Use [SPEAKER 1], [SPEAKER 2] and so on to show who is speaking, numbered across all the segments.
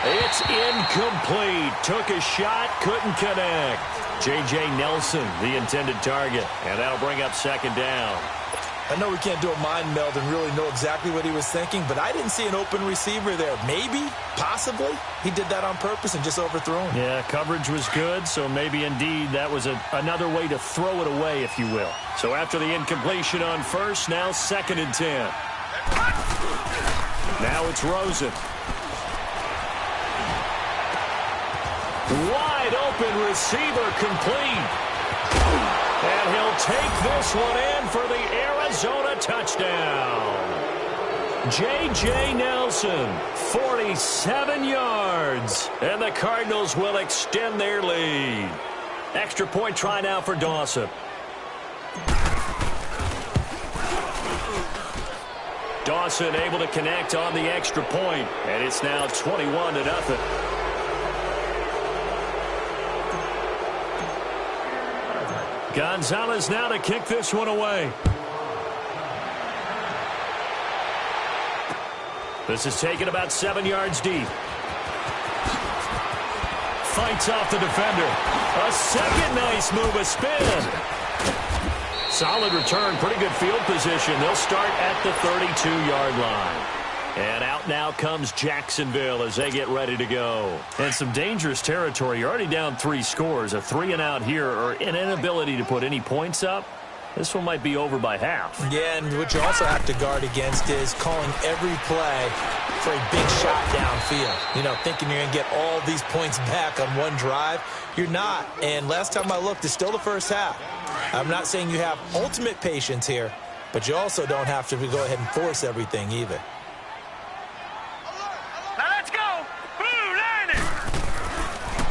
[SPEAKER 1] It's incomplete. Took a shot, couldn't connect. J.J. Nelson, the intended target. And that'll bring up second down.
[SPEAKER 2] I know we can't do a mind meld and really know exactly what he was thinking, but I didn't see an open receiver there. Maybe, possibly, he did that on purpose and just overthrew him.
[SPEAKER 1] Yeah, coverage was good, so maybe indeed that was another way to throw it away, if you will. So after the incompletion on first, now 2nd and 10. Now it's Rosen. Wide open receiver complete. And he'll take this one in for the Arizona touchdown. J.J. Nelson, 47 yards. And the Cardinals will extend their lead. Extra point try now for Dawson. Dawson able to connect on the extra point. And it's now 21-0. Gonzalez now to kick this one away. This is taken about 7 yards deep. Fights off the defender. A second nice move, a spin. Solid return, pretty good field position. They'll start at the 32-yard line. And out now comes Jacksonville as they get ready to go. And some dangerous territory. You're already down 3 scores. A 3-and-out here or an inability to put any points up. This one might be over by half.
[SPEAKER 2] Yeah, and what you also have to guard against is calling every play for a big shot downfield. You know, thinking you're going to get all these points back on one drive. You're not. And last time I looked, it's still the first half. I'm not saying you have ultimate patience here, but you also don't have to go ahead and force everything either.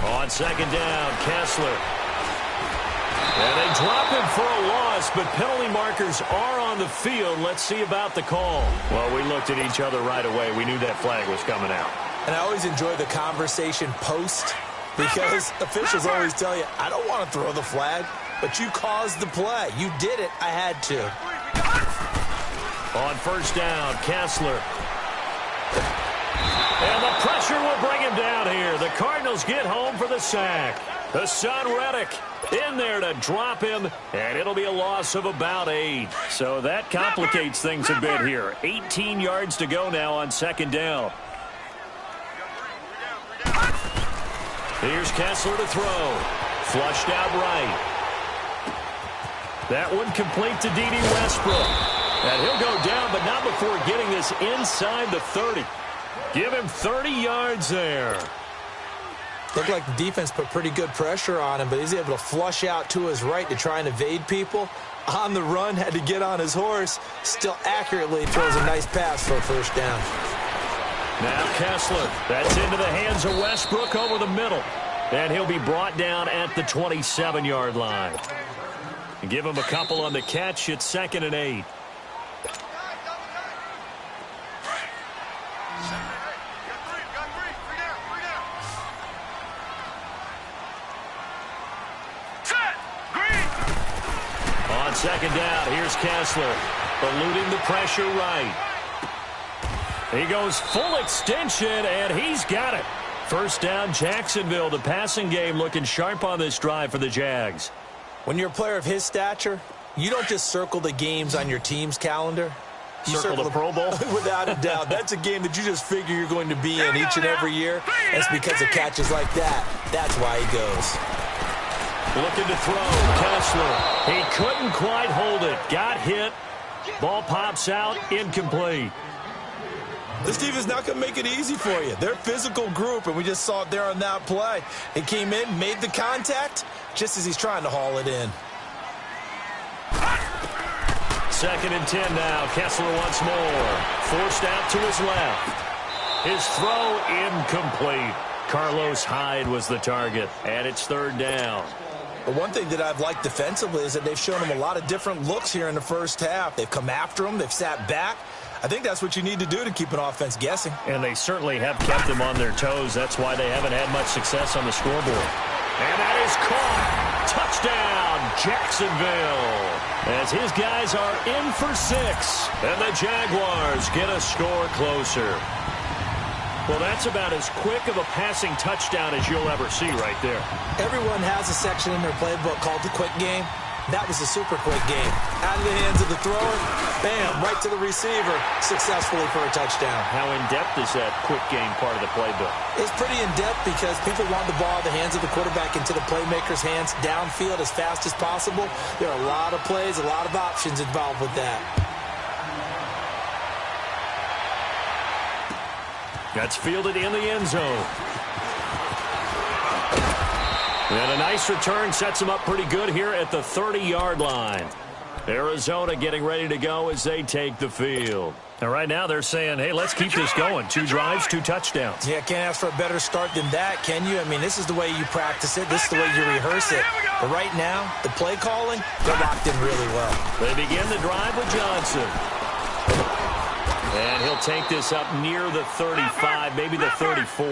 [SPEAKER 1] On second down, Kessler. And they drop him for a loss, but penalty markers are on the field. Let's see about the call. Well, we looked at each other right away. We knew that flag was coming out.
[SPEAKER 2] And I always enjoy the conversation post because officials always tell you, I don't want to throw the flag, but you caused the play. You did it. I had to.
[SPEAKER 1] On first down, Kessler. And the pressure will bring him down here. The Cardinals get home for the sack. The son Reddick in there to drop him, and it'll be a loss of about 8. So that complicates things a bit here. 18 yards to go now on second down. Here's Kessler to throw. Flushed out right. That one complete to D.D. Westbrook. And he'll go down, but not before getting this inside the 30. Give him 30 yards there.
[SPEAKER 2] Looked like the defense put pretty good pressure on him, but he's able to flush out to his right to try and evade people. On the run, had to get on his horse. Still accurately throws a nice pass for a first down.
[SPEAKER 1] Now Kessler. That's into the hands of Westbrook over the middle. And he'll be brought down at the 27-yard line. Give him a couple on the catch. It's 2nd and 8. On second down, here's Kessler. Eluding the pressure right. He goes full extension, and he's got it. First down, Jacksonville. The passing game looking sharp on this drive for the Jags.
[SPEAKER 2] When you're a player of his stature, you don't just circle the games on your team's calendar. You
[SPEAKER 1] circle the Pro Bowl?
[SPEAKER 2] Without a doubt. That's a game that you just figure you're going to be in each and every year. It's because of catches like that. That's why he goes.
[SPEAKER 1] Looking to throw, Kessler. He couldn't quite hold it. Got hit. Ball pops out, incomplete.
[SPEAKER 2] This defense is not going to make it easy for you. They're a physical group, and we just saw it there on that play. He came in, made the contact, just as he's trying to haul it in.
[SPEAKER 1] 2nd and 10 now. Kessler once more. Forced out to his left. His throw incomplete. Carlos Hyde was the target, and it's 3rd down.
[SPEAKER 2] The one thing that I've liked defensively is that they've shown him a lot of different looks here in the first half. They've come after him. They've sat back. I think that's what you need to do to keep an offense guessing.
[SPEAKER 1] And they certainly have kept them on their toes. That's why they haven't had much success on the scoreboard. And that is caught. Touchdown, Jacksonville. As his guys are in for 6. And the Jaguars get a score closer. Well, that's about as quick of a passing touchdown as you'll ever see right there.
[SPEAKER 2] Everyone has a section in their playbook called the quick game. That was a super quick game. Out of the hands of the thrower, bam, right to the receiver, successfully for a touchdown.
[SPEAKER 1] How in-depth is that quick game part of the playbook?
[SPEAKER 2] It's pretty in-depth because people want the ball in the hands of the quarterback into the playmaker's hands downfield as fast as possible. There are a lot of plays, a lot of options involved with that.
[SPEAKER 1] That's fielded in the end zone. And a nice return sets them up pretty good here at the 30-yard line. Arizona getting ready to go as they take the field. And right now they're saying, hey, let's keep this going. 2 drives, 2 touchdowns.
[SPEAKER 2] Yeah, can't ask for a better start than that, can you? I mean, this is the way you practice it. This is the way you rehearse it. But right now, the play calling, they're locked in really well.
[SPEAKER 1] They begin the drive with Johnson. And he'll take this up near the 35, maybe the 34.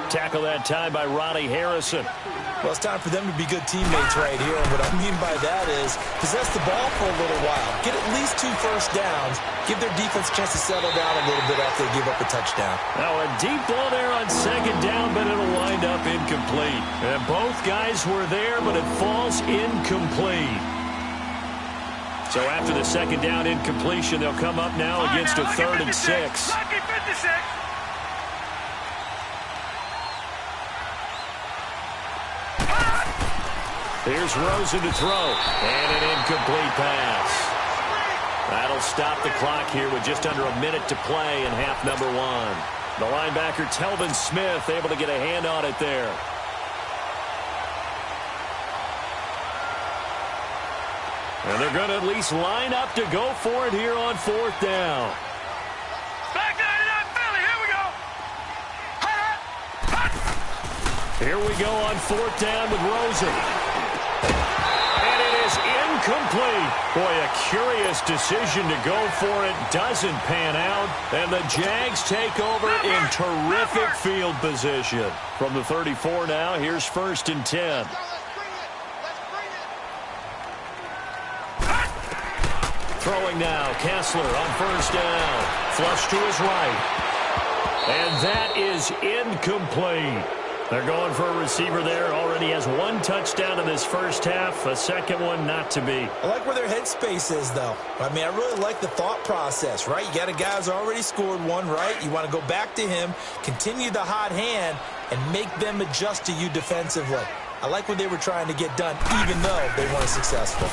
[SPEAKER 1] Tackle that time by Ronnie Harrison.
[SPEAKER 2] Well, it's time for them to be good teammates right here. And what I mean by that is possess the ball for a little while. Get at least 2 first downs. Give their defense a chance to settle down a little bit after they give up a touchdown.
[SPEAKER 1] Now a deep ball there on 2nd down, but it'll wind up incomplete. And both guys were there, but it falls incomplete. So after the 2nd down incompletion, they'll come up now against a 3rd and 6. Here's Rosen to throw, and an incomplete pass. That'll stop the clock here with just under a minute to play in half number 1. The linebacker, Telvin Smith, able to get a hand on it there. And they're going to at least line up to go for it here on 4th down.
[SPEAKER 3] Back 99 Philly, here we go.
[SPEAKER 1] Here we go on 4th down with Rosen. And it is incomplete. Boy, a curious decision to go for it. Doesn't pan out. And the Jags take over in terrific field position. From the 34 now, here's 1st and 10. Throwing now, Kessler on 1st down. Flush to his right. And that is incomplete. They're going for a receiver there. Already has 1 touchdown in this first half. A second one not to be.
[SPEAKER 2] I like where their headspace is, though. I mean, I really like the thought process, right? You got a guy who's already scored 1, right? You want to go back to him, continue the hot hand, and make them adjust to you defensively. I like what they were trying to get done, even though they weren't successful.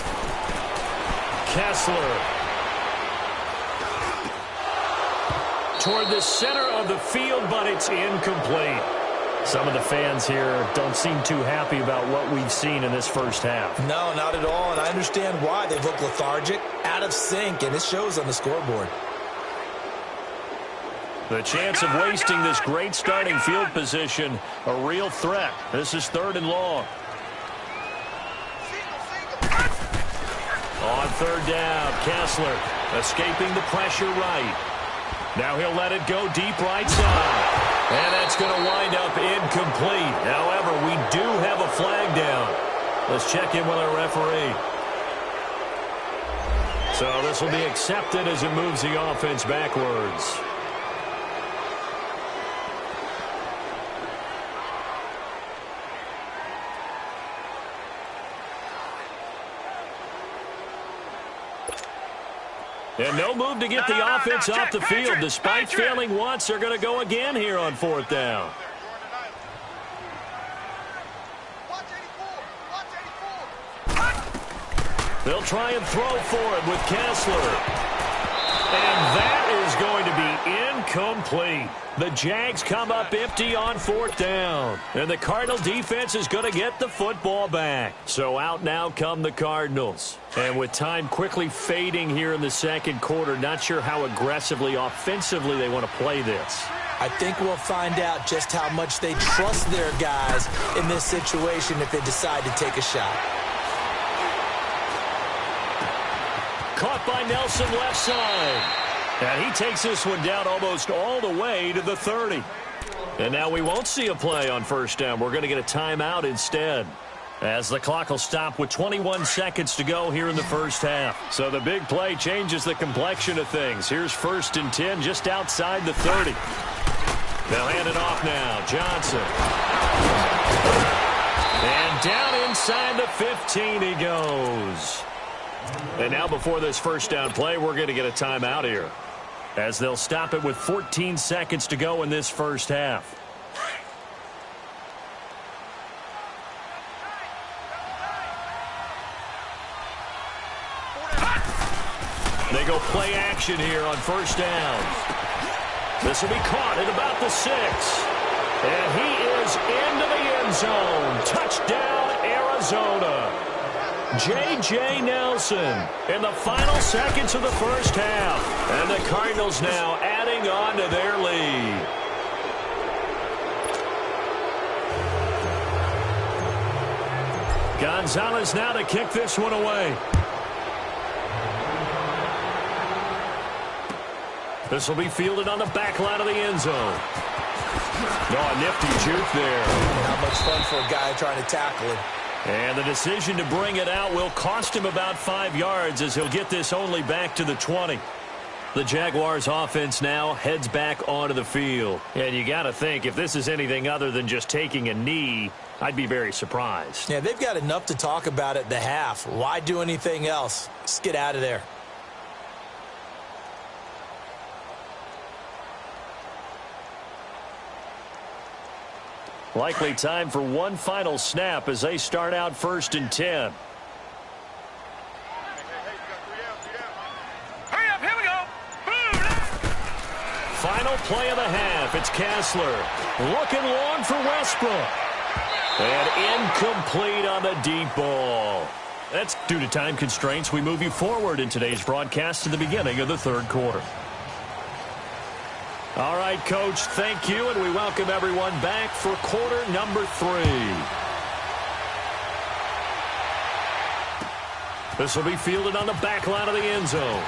[SPEAKER 1] Kessler. Toward the center of the field, but it's incomplete. Some of the fans here don't seem too happy about what we've seen in this first half.
[SPEAKER 2] No, not at all, and I understand why. They've looked lethargic, out of sync, and it shows on the scoreboard.
[SPEAKER 1] The chance of wasting this great starting field position, a real threat. This is 3rd and long. On 3rd down, Kessler escaping the pressure right. Now he'll let it go deep right side. And that's going to wind up incomplete. However, we do have a flag down. Let's check in with our referee. So this will be accepted as it moves the offense backwards. And no move to get the offense off the field. Despite failing once, they're going to go again here on 4th down. They'll try and throw for it with Kessler. And that is going to be incomplete. The Jags come up empty on 4th down. And the Cardinal defense is going to get the football back. So out now come the Cardinals. And with time quickly fading here in the 2nd quarter, not sure how aggressively, offensively they want to play this.
[SPEAKER 2] I think we'll find out just how much they trust their guys in this situation if they decide to take a shot.
[SPEAKER 1] Caught by Nelson left side. And he takes this one down almost all the way to the 30. And now we won't see a play on 1st down. We're going to get a timeout instead, as the clock will stop with 21 seconds to go here in the first half. So the big play changes the complexion of things. Here's 1st and 10 just outside the 30. They'll hand it off now. Johnson. And down inside the 15 he goes. And now before this first down play, we're going to get a timeout here, as they'll stop it with 14 seconds to go in this first half. They go play action here on first down. This will be caught at about the 6. And he is into the end zone. Touchdown, Arizona. J.J. Nelson in the final seconds of the first half. And the Cardinals now adding on to their lead. Gonzalez now to kick this one away. This will be fielded on the back line of the end zone. Oh, a nifty juke there.
[SPEAKER 2] Not much fun for a guy trying to tackle him.
[SPEAKER 1] And the decision to bring it out will cost him about 5 yards, as he'll get this only back to the 20. The Jaguars offense now heads back onto the field. And you got to think, if this is anything other than just taking a knee, I'd be very surprised.
[SPEAKER 2] Yeah, they've got enough to talk about at the half. Why do anything else? Just get out of there.
[SPEAKER 1] Likely time for one final snap as they start out 1st and 10.
[SPEAKER 3] Hurry up, here we go. Boom.
[SPEAKER 1] Final play of the half. It's Kessler. Looking long for Westbrook. And incomplete on the deep ball. That's due to time constraints. We move you forward in today's broadcast to the beginning of the 3rd quarter. All right, Coach, thank you, and we welcome everyone back for quarter number 3. This will be fielded on the back line of the end zone.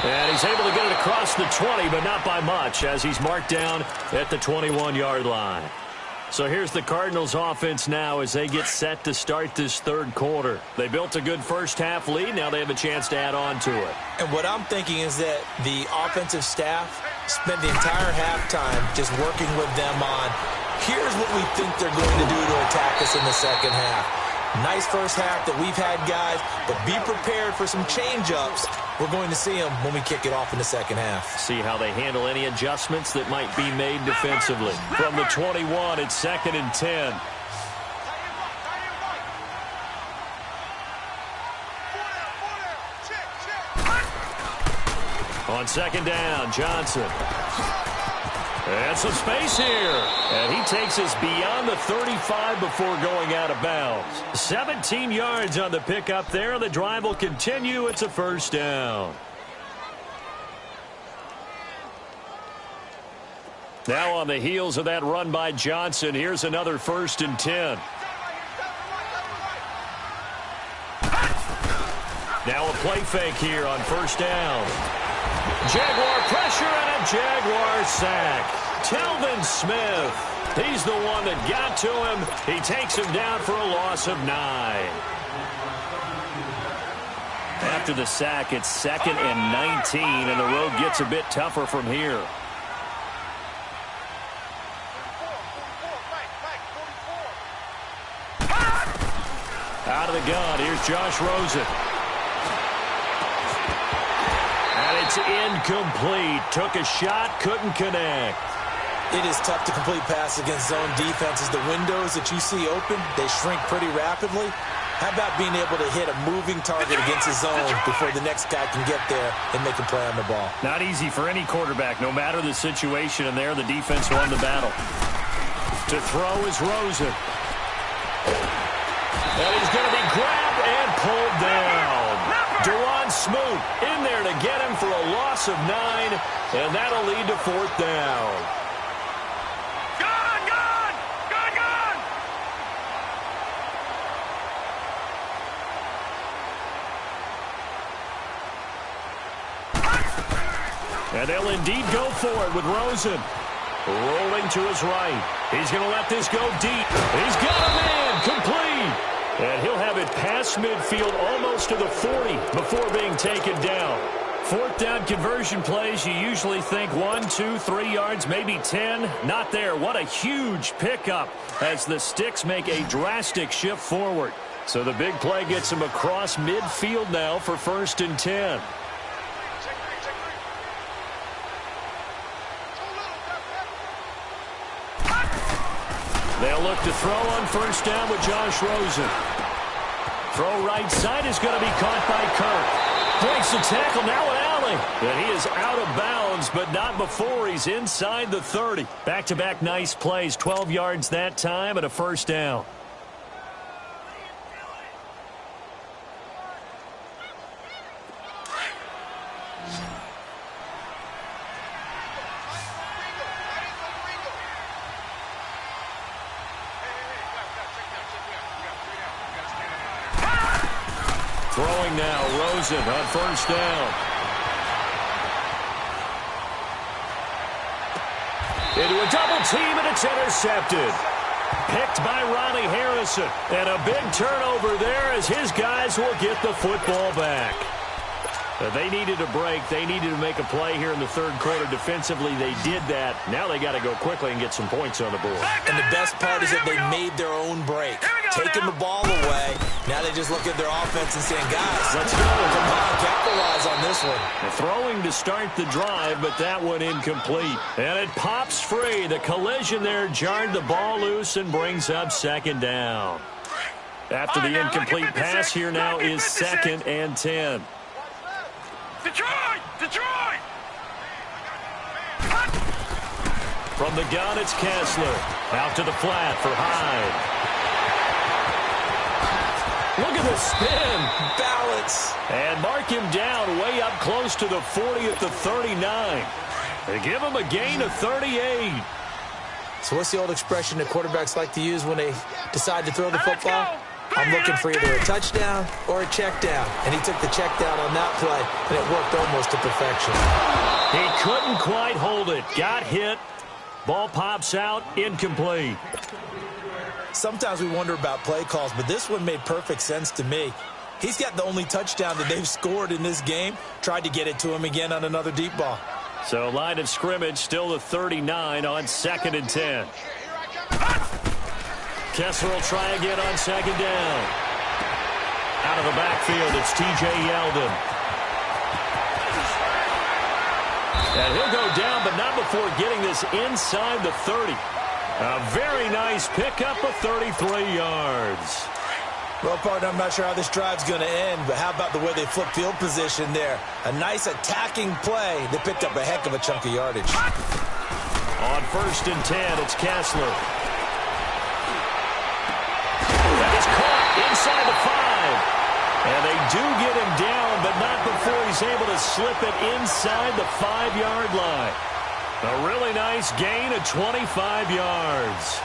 [SPEAKER 1] And he's able to get it across the 20, but not by much, as he's marked down at the 21-yard line. So here's the Cardinals offense now as they get set to start this 3rd quarter. They built a good first half lead. Now they have a chance to add on to it.
[SPEAKER 2] And what I'm thinking is that the offensive staff spent the entire halftime just working with them on, here's what we think they're going to do to attack us in the second half. Nice first half that we've had, guys, but be prepared for some change-ups. We're going to see them when we kick it off in the second half.
[SPEAKER 1] See how they handle any adjustments that might be made defensively. From the 21, it's 2nd and 10. On 2nd down, Johnson. And some space here. And he takes us beyond the 35 before going out of bounds. 17 yards on the pickup there. The drive will continue. It's a 1st down. Now on the heels of that run by Johnson, here's another 1st and 10. Now a play fake here on 1st down. Jaguar pressure and a Jaguar sack. Telvin Smith, he's the one that got to him. He takes him down for a loss of 9. After the sack, it's 2nd and 19, and the road gets a bit tougher from here. Out of the gun, here's Josh Rosen. And it's incomplete. Took a shot, couldn't connect.
[SPEAKER 2] It is tough to complete pass against zone defenses. The windows that you see open, they shrink pretty rapidly. How about being able to hit a moving target against a zone before the next guy can get there and make a play on the ball?
[SPEAKER 1] Not easy for any quarterback, no matter the situation, and there the defense won the battle. To throw is Rosen. And he's going to be grabbed and pulled down. Dewan Smoot in there to get him for a loss of 9, and that'll lead to 4th down. And they'll indeed go for it with Rosen. Rolling to his right. He's going to let this go deep. He's got a man complete. And he'll have it past midfield almost to the 40 before being taken down. Fourth down conversion plays, you usually think 1, 2, 3 yards, maybe 10. Not there. What a huge pickup as the Sticks make a drastic shift forward. So the big play gets them across midfield now for 1st and 10. They'll look to throw on 1st down with Josh Rosen. Throw right side is going to be caught by Kirk. Breaks the tackle, now an alley. And he is out of bounds, but not before he's inside the 30. Back-to-back nice plays, 12 yards that time and a 1st down. Throwing now, Rosen on 1st down. Into a double team, and it's intercepted. Picked by Ronnie Harrison. And a big turnover there as his guys will get the football back. They needed a break. They needed to make a play here in the 3rd quarter. Defensively, they did that. Now they got to go quickly and get some points on the board.
[SPEAKER 2] And the best part is that they made their own break. Taking the ball away. Now they just look at their offense and saying, guys, let's go. Come on, capitalize on this one.
[SPEAKER 1] And throwing to start the drive, but that one incomplete. And it pops free. The collision there jarred the ball loose and brings up 2nd down. After the incomplete pass, here now is 2nd and 10.
[SPEAKER 3] Detroit! Detroit!
[SPEAKER 1] From the gun, it's Kessler. Out to the flat for Hyde. Look at the spin.
[SPEAKER 2] Balance.
[SPEAKER 1] And mark him down way up close to the 40 at the 39. They give him a gain of 38.
[SPEAKER 2] So what's the old expression that quarterbacks like to use when they decide to throw the football? I'm looking for either a touchdown or a check down. And he took the check down on that play, and it worked almost to perfection.
[SPEAKER 1] He couldn't quite hold it. Got hit. Ball pops out. Incomplete.
[SPEAKER 2] Sometimes we wonder about play calls, but this one made perfect sense to me. He's got the only touchdown that they've scored in this game. Tried to get it to him again on another deep ball.
[SPEAKER 1] So line of scrimmage still the 39 on 2nd and 10. Kessler will try again on 2nd down. Out of the backfield, it's T.J. Yeldon. And he'll go down, but not before getting this inside the 30. A very nice pickup of 33 yards.
[SPEAKER 2] Well, partner, I'm not sure how this drive's going to end, but how about the way they flip field position there? A nice attacking play. They picked up a heck of a chunk of yardage.
[SPEAKER 1] On 1st and 10, it's Kessler. That is caught inside the 5. And they do get him down, but not before he's able to slip it inside the 5-yard line. A really nice gain of 25 yards.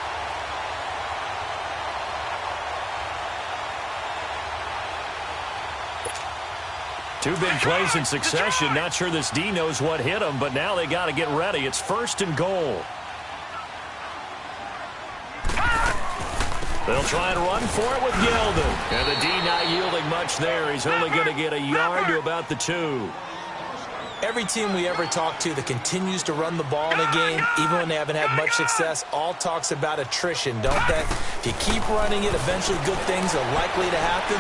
[SPEAKER 1] Two big plays in succession. Not sure this D knows what hit him, but now they got to get ready. It's 1st and goal. They'll try and run for it with Yeldon. And the D not yielding much there. He's only going to get a yard to about the 2.
[SPEAKER 2] Every team we ever talk to that continues to run the ball in a game, even when they haven't had much success, all talks about attrition, don't they? If you keep running it, eventually good things are likely to happen.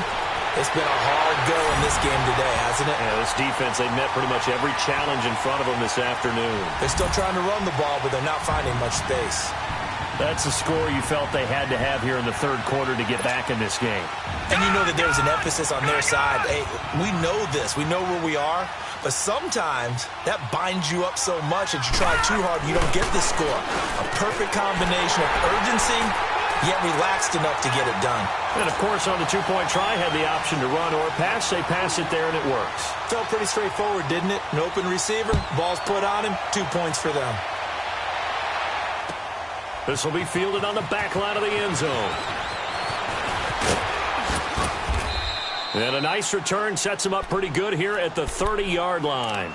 [SPEAKER 2] It's been a hard go in this game today, hasn't it?
[SPEAKER 1] Yeah, this defense, they met pretty much every challenge in front of them this afternoon.
[SPEAKER 2] They're still trying to run the ball, but they're not finding much space.
[SPEAKER 1] That's the score you felt they had to have here in the 3rd quarter to get back in this game.
[SPEAKER 2] And you know that there's an emphasis on their side. Hey, we know this. We know where we are. But sometimes that binds you up so much that you try too hard and you don't get this score. A perfect combination of urgency, yet relaxed enough to get it done.
[SPEAKER 1] And, of course, on the 2-point try, had the option to run or pass. They pass it there, and it works.
[SPEAKER 2] Felt pretty straightforward, didn't it? An open receiver, ball's put on him, 2 points for them.
[SPEAKER 1] This will be fielded on the back line of the end zone. And a nice return sets him up pretty good here at the 30-yard line.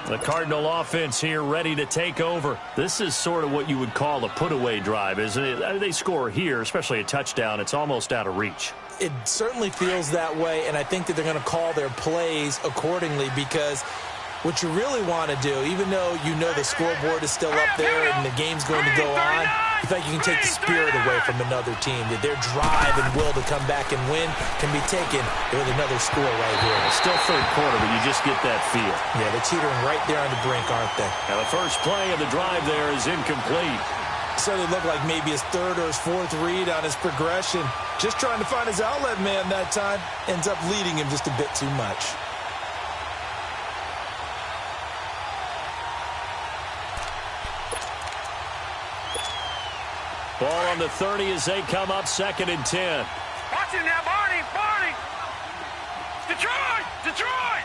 [SPEAKER 1] The Cardinal offense here ready to take over. This is sort of what you would call a put-away drive, isn't it? They score here, especially a touchdown. It's almost out of reach.
[SPEAKER 2] It certainly feels that way, and I think that they're going to call their plays accordingly because what you really want to do, even though you know the scoreboard is still up there and the game's going to go on, in fact, you can take the spirit away from another team, that their drive and will to come back and win can be taken with another score right here.
[SPEAKER 1] It's still third quarter, but you just get that feel.
[SPEAKER 2] Yeah, they're teetering right there on the brink, aren't they?
[SPEAKER 1] Now the first play of the drive there is incomplete.
[SPEAKER 2] So it looked like maybe his third or his fourth read on his progression. Just trying to find his outlet man that time. Ends up leading him just a bit too much.
[SPEAKER 1] Ball on the 30 as they come up 2nd and 10.
[SPEAKER 3] Watch him now, Barney! Barney! Detroit! Detroit!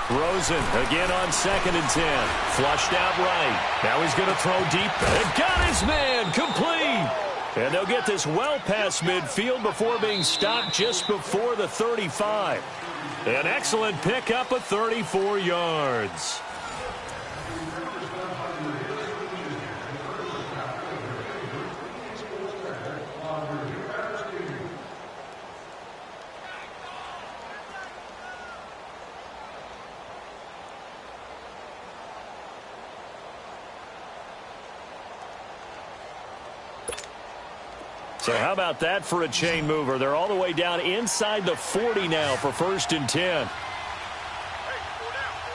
[SPEAKER 1] Rosen again on 2nd and 10. Flushed out right. Now he's going to throw deep. And got his man complete. And they'll get this well past midfield before being stopped just before the 35. An excellent pickup of 34 yards. So how about that for a chain mover? They're all the way down inside the 40 now for 1st and 10.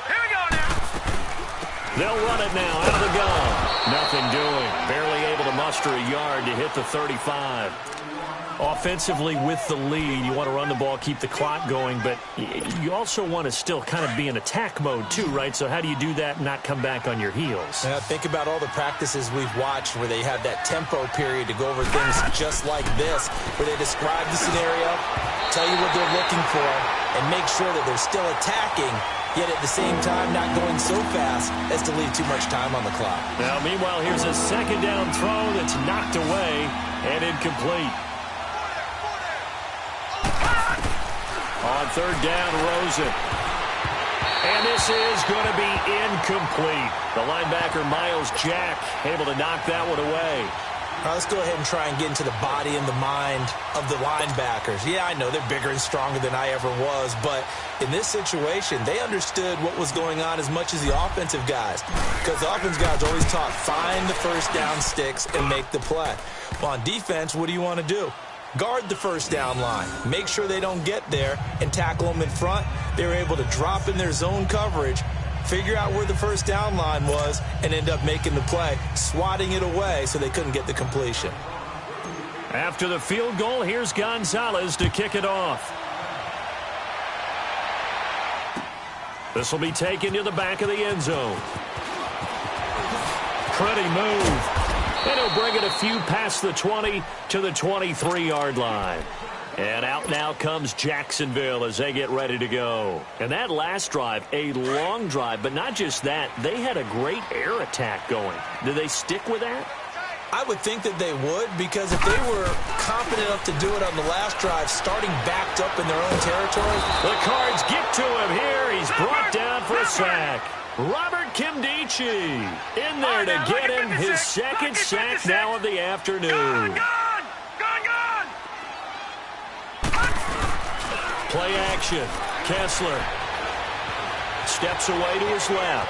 [SPEAKER 3] Here we go now.
[SPEAKER 1] They'll run it now out of the gun. Nothing doing. Barely able to muster a yard to hit the 35. Offensively with the lead, you want to run the ball, keep the clock going, but you also want to still kind of be in attack mode too, right? So how do you do that and not come back on your heels?
[SPEAKER 2] Yeah, think about all the practices we've watched where they have that tempo period to go over things just like this, where they describe the scenario, tell you what they're looking for, and make sure that they're still attacking, yet at the same time not going so fast as to leave too much time on the clock.
[SPEAKER 1] Now, meanwhile, here's a 2nd down throw that's knocked away and incomplete. On 3rd down, Rosen. And this is going to be incomplete. The linebacker, Miles Jack, able to knock that one away.
[SPEAKER 2] Let's go ahead and try and get into the body and the mind of the linebackers. Yeah, I know they're bigger and stronger than I ever was, but in this situation, they understood what was going on as much as the offensive guys. Because the offensive guys always taught, find the first down sticks and make the play. Well, on defense, what do you want to do? Guard the first down line. Make sure they don't get there and tackle them in front. They were able to drop in their zone coverage, figure out where the first down line was, and end up making the play, swatting it away so they couldn't get the completion.
[SPEAKER 1] After the field goal, here's Gonzalez to kick it off. This will be taken to the back of the end zone. Pretty move. And he'll bring it a few past the 20 to the 23-yard line. And out now comes Jacksonville as they get ready to go. And that last drive, a long drive, but not just that. They had a great air attack going. Did they stick with that?
[SPEAKER 2] I would think that they would, because if they were confident enough to do it on the last drive, starting backed up in their own territory.
[SPEAKER 1] The Cards get to him here. He's brought down for a sack. Robert Kimdichie in there to get him his 2nd sack now of the afternoon.
[SPEAKER 3] Gone!
[SPEAKER 1] Play action. Kessler steps away to his left.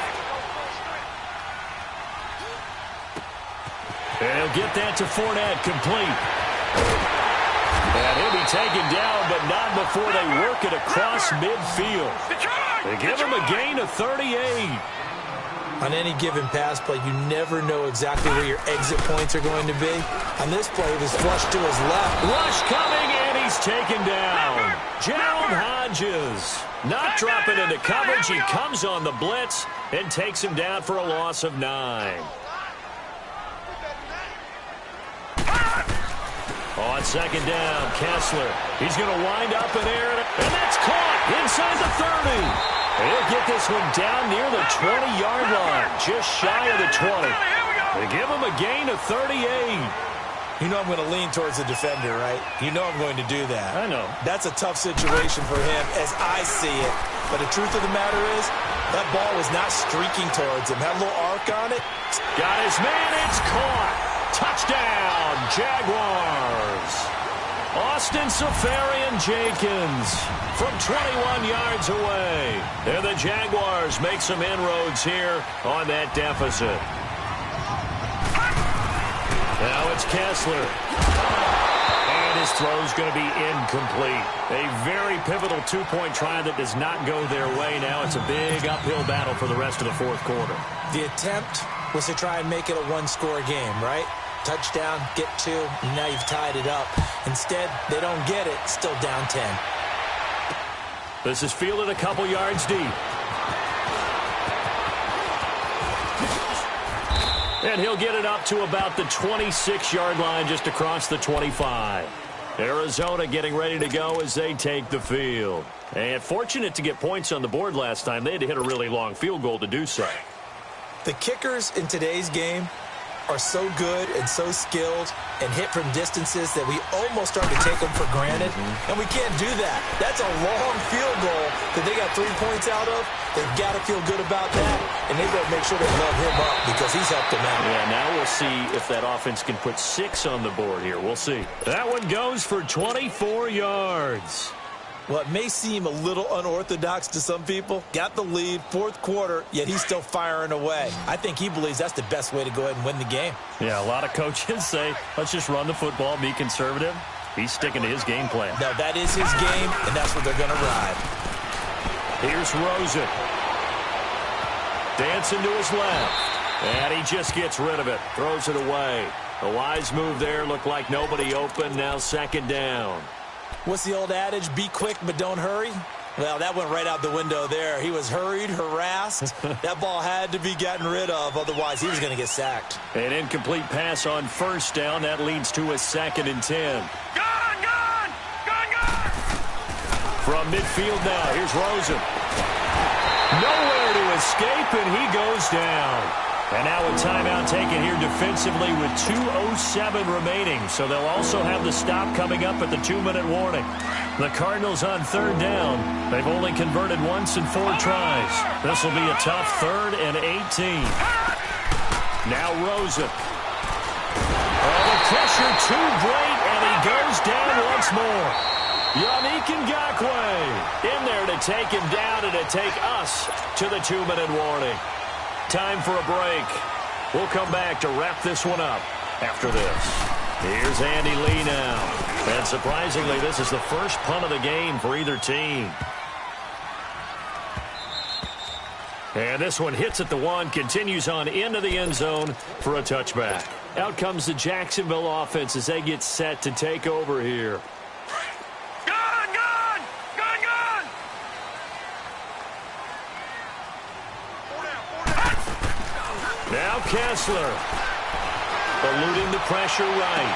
[SPEAKER 1] And he'll get that to Fournette, complete. And he'll be taken down, but not before they work it across midfield. They give him a gain of 38.
[SPEAKER 2] On any given pass play, you never know exactly where your exit points are going to be. On this play, it was flushed to his left.
[SPEAKER 1] Rush coming, and he's taken down. Gerald Hodges not dropping into coverage. He comes on the blitz and takes him down for a loss of 9. On 2nd down, Kessler. He's going to wind up in air, and that's caught inside the 30. And he'll get this one down near the 20-yard line, just shy of the 20. They give him a gain of 38.
[SPEAKER 2] You know I'm going to lean towards the defender, right? You know I'm going to do that.
[SPEAKER 1] I know.
[SPEAKER 2] That's a tough situation for him as I see it. But the truth of the matter is, that ball was not streaking towards him. Had a little arc on it.
[SPEAKER 1] Got his man. It's caught. Touchdown, Jaguars. Austin Safarian-Jenkins from 21 yards away. And the Jaguars make some inroads here on that deficit. Now it's Kessler. And his throw's going to be incomplete. A very pivotal two-point try that does not go their way. Now it's a big uphill battle for the rest of the fourth quarter.
[SPEAKER 2] The attempt was to try and make it a one-score game, right? Touchdown, get two, and now you've tied it up. Instead, they don't get it, still down 10.
[SPEAKER 1] This is fielded a couple yards deep. And he'll get it up to about the 26-yard line, just across the 25. Arizona getting ready to go as they take the field. And fortunate to get points on the board last time. They had to hit a really long field goal to do so.
[SPEAKER 2] The kickers in today's game are so good and so skilled and hit from distances that we almost start to take them for granted. And we can't do that. That's a long field goal that they got 3 points out of. They've got to feel good about that, and they better make sure they love him up because he's helped them out.
[SPEAKER 1] Yeah, now we'll see if that offense can put 6 on the board here. We'll see. That one goes for 24 yards.
[SPEAKER 2] Well, it may seem a little unorthodox to some people. Got the lead, fourth quarter, yet he's still firing away. I think he believes that's the best way to go ahead and win the game.
[SPEAKER 1] Yeah, a lot of coaches say, let's just run the football, be conservative. He's sticking to his game plan.
[SPEAKER 2] No, that is his game, and that's what they're going to ride.
[SPEAKER 1] Here's Rosen. Dancing to his left. And he just gets rid of it. Throws it away. A wise move there. Looked like nobody open. Now second down.
[SPEAKER 2] What's the old adage? Be quick, but don't hurry. Well, that went right out the window there. He was hurried, harassed. That ball had to be gotten rid of. Otherwise, he was going to get sacked.
[SPEAKER 1] An incomplete pass on first down. That leads to a 2nd and 10.
[SPEAKER 3] Gone!
[SPEAKER 1] From midfield now, here's Rosen. Nowhere to escape, and he goes down. And now a timeout taken here defensively with 2:07 remaining. So they'll also have the stop coming up at the 2-minute warning. The Cardinals on third down. They've only converted once in 4 tries. This will be a tough 3rd and 18. Now Rosen. Oh, the pressure too great, and he goes down once more. Yannick Ngakoue in there to take him down and to take us to the 2-minute warning. Time for a break. We'll come back to wrap this one up after this. Here's Andy Lee now. And surprisingly, this is the first punt of the game for either team. And this one hits at the 1, continues on into the end zone for a touchback. Out comes the Jacksonville offense as they get set to take over here. Now Kessler, eluding the pressure right.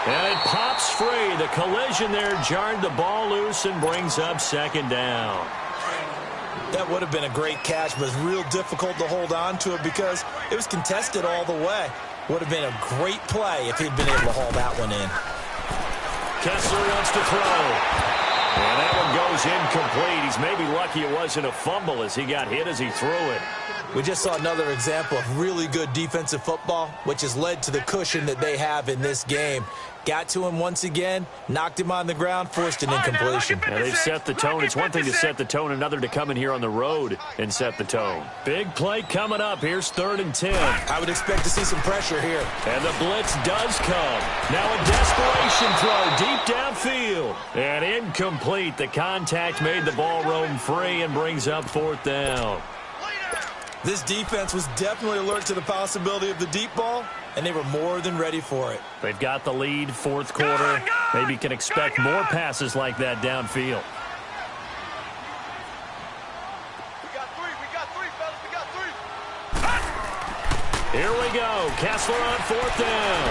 [SPEAKER 1] And it pops free. The collision there jarred the ball loose and brings up second down.
[SPEAKER 2] That would have been a great catch, but it's real difficult to hold on to it because it was contested all the way. Would have been a great play if he'd been able to haul that one in.
[SPEAKER 1] Kessler wants to throw. And that one goes incomplete. He's maybe lucky it wasn't a fumble as he got hit as he threw it.
[SPEAKER 2] We just saw another example of really good defensive football, which has led to the cushion that they have in this game. Got to him once again, knocked him on the ground, forced an incompletion.
[SPEAKER 1] Now they've set the tone. It's one thing to set the tone, another to come in here on the road and set the tone. Big play coming up. Here's 3rd and 10.
[SPEAKER 2] I would expect to see some pressure here.
[SPEAKER 1] And the blitz does come. Now a desperation throw deep downfield. And incomplete. The contact made the ball roam free and brings up 4th down.
[SPEAKER 2] This defense was definitely alert to the possibility of the deep ball, and they were more than ready for it.
[SPEAKER 1] They've got the lead, 4th quarter. Maybe can expect more passes like that downfield.
[SPEAKER 3] We got three, fellas. We got 3.
[SPEAKER 1] Here we go. Kessler on 4th down.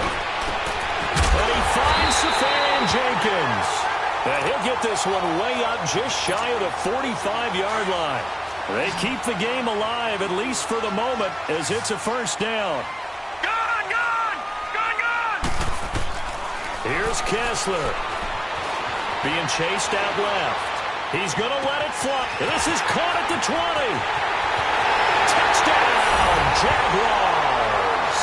[SPEAKER 1] And he finds Safarian-Jenkins. And he'll get this one way up just shy of the 45-yard line. They keep the game alive, at least for the moment, as it's a 1st down.
[SPEAKER 3] Gone!
[SPEAKER 1] Here's Kessler. Being chased out left. He's going to let it fly. And this is caught at the 20. Touchdown, Jaguars.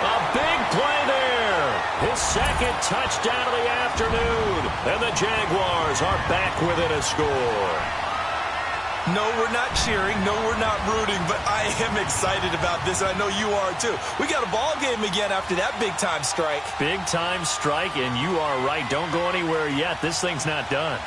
[SPEAKER 1] A big play there. His second touchdown of the afternoon. And the Jaguars are back within a score.
[SPEAKER 2] No, we're not cheering. No, we're not rooting. But I am excited about this, and I know you are too. We got a ball game again after that big-time strike.
[SPEAKER 1] Big-time strike, and you are right. Don't go anywhere yet. This thing's not done.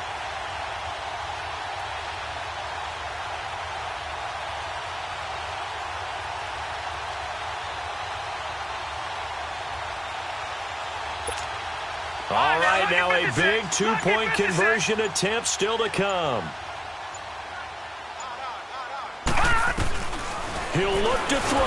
[SPEAKER 1] All right, now a big two-point conversion attempt still to come. He'll look to throw.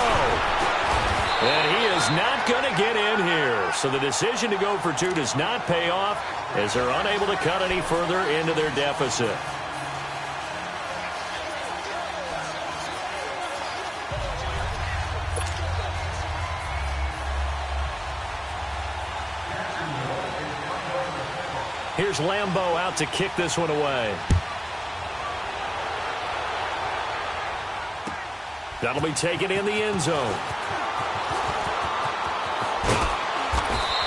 [SPEAKER 1] And he is not going to get in here. So the decision to go for two does not pay off as they're unable to cut any further into their deficit. Here's Lambeau out to kick this one away. That'll be taken in the end zone.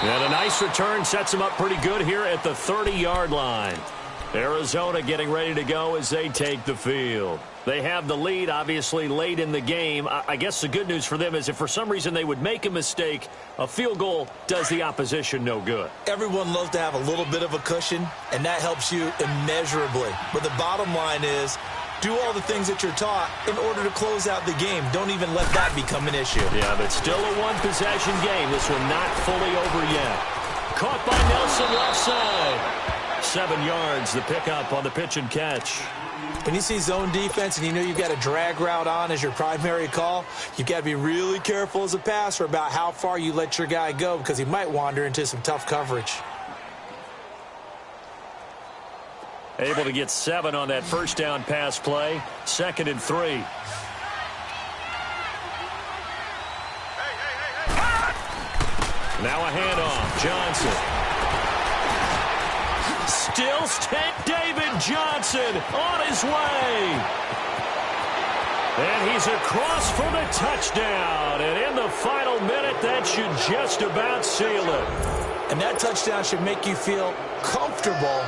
[SPEAKER 1] And a nice return sets them up pretty good here at the 30-yard line. Arizona getting ready to go as they take the field. They have the lead, obviously, late in the game. I guess the good news for them is if for some reason they would make a mistake, a field goal does the opposition no good.
[SPEAKER 2] Everyone loves to have a little bit of a cushion, and that helps you immeasurably. But the bottom line is, do all the things that you're taught in order to close out the game. Don't even let that become an issue.
[SPEAKER 1] Yeah, but still a one-possession game. This one not fully over yet. Caught by Nelson left side. 7 yards, the pickup on the pitch and catch.
[SPEAKER 2] When you see zone defense and you know you've got a drag route on as your primary call, you've got to be really careful as a passer about how far you let your guy go because he might wander into some tough coverage.
[SPEAKER 1] Able to get 7 on that first down pass play. 2nd and 3. Now a handoff. Johnson. Still David Johnson on his way. And he's across for the touchdown. And in the final minute, that should just about seal it.
[SPEAKER 2] And that touchdown should make you feel comfortable.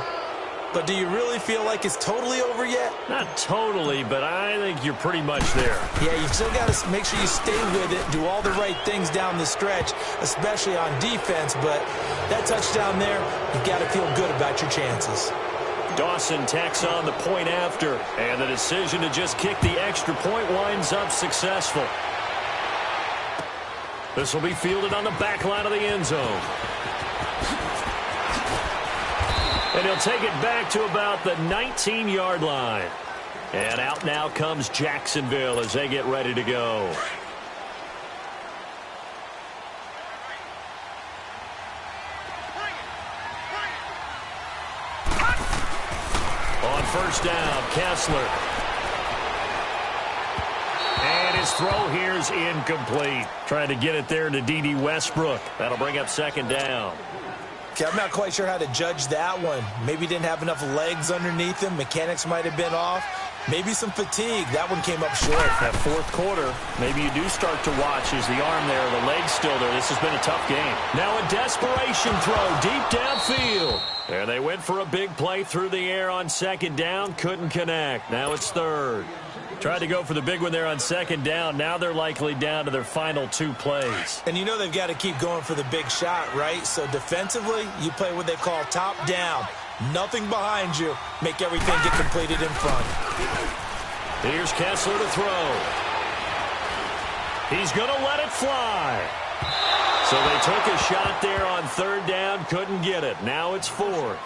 [SPEAKER 2] But do you really feel like it's totally over yet?
[SPEAKER 1] Not totally, but I think you're pretty much there.
[SPEAKER 2] Yeah, you've still got to make sure you stay with it, do all the right things down the stretch, especially on defense. But that touchdown there, you've got to feel good about your chances.
[SPEAKER 1] Dawson tacks on the point after, and the decision to just kick the extra point winds up successful. This will be fielded on the back line of the end zone. And he'll take it back to about the 19-yard line. And out now comes Jacksonville as they get ready to go. On first down, Kessler. And his throw here is incomplete. Trying to get it there to D.D. Westbrook. That'll bring up 2nd down.
[SPEAKER 2] Okay, I'm not quite sure how to judge that one. Maybe didn't have enough legs underneath him. Mechanics might have been off. Maybe some fatigue. That one came up short.
[SPEAKER 1] That fourth quarter, maybe you do start to watch. Is the arm there, the leg's still there? This has been a tough game. Now a desperation throw deep downfield. There they went for a big play through the air on 2nd down. Couldn't connect. Now it's 3rd. Tried to go for the big one there on 2nd down. Now they're likely down to their final 2 plays.
[SPEAKER 2] And you know they've got to keep going for the big shot, right? So defensively, you play what they call top down. Nothing behind you. Make everything get completed in front.
[SPEAKER 1] Here's Kessler to throw. He's going to let it fly. So they took a shot there on 3rd down. Couldn't get it. Now it's 4th.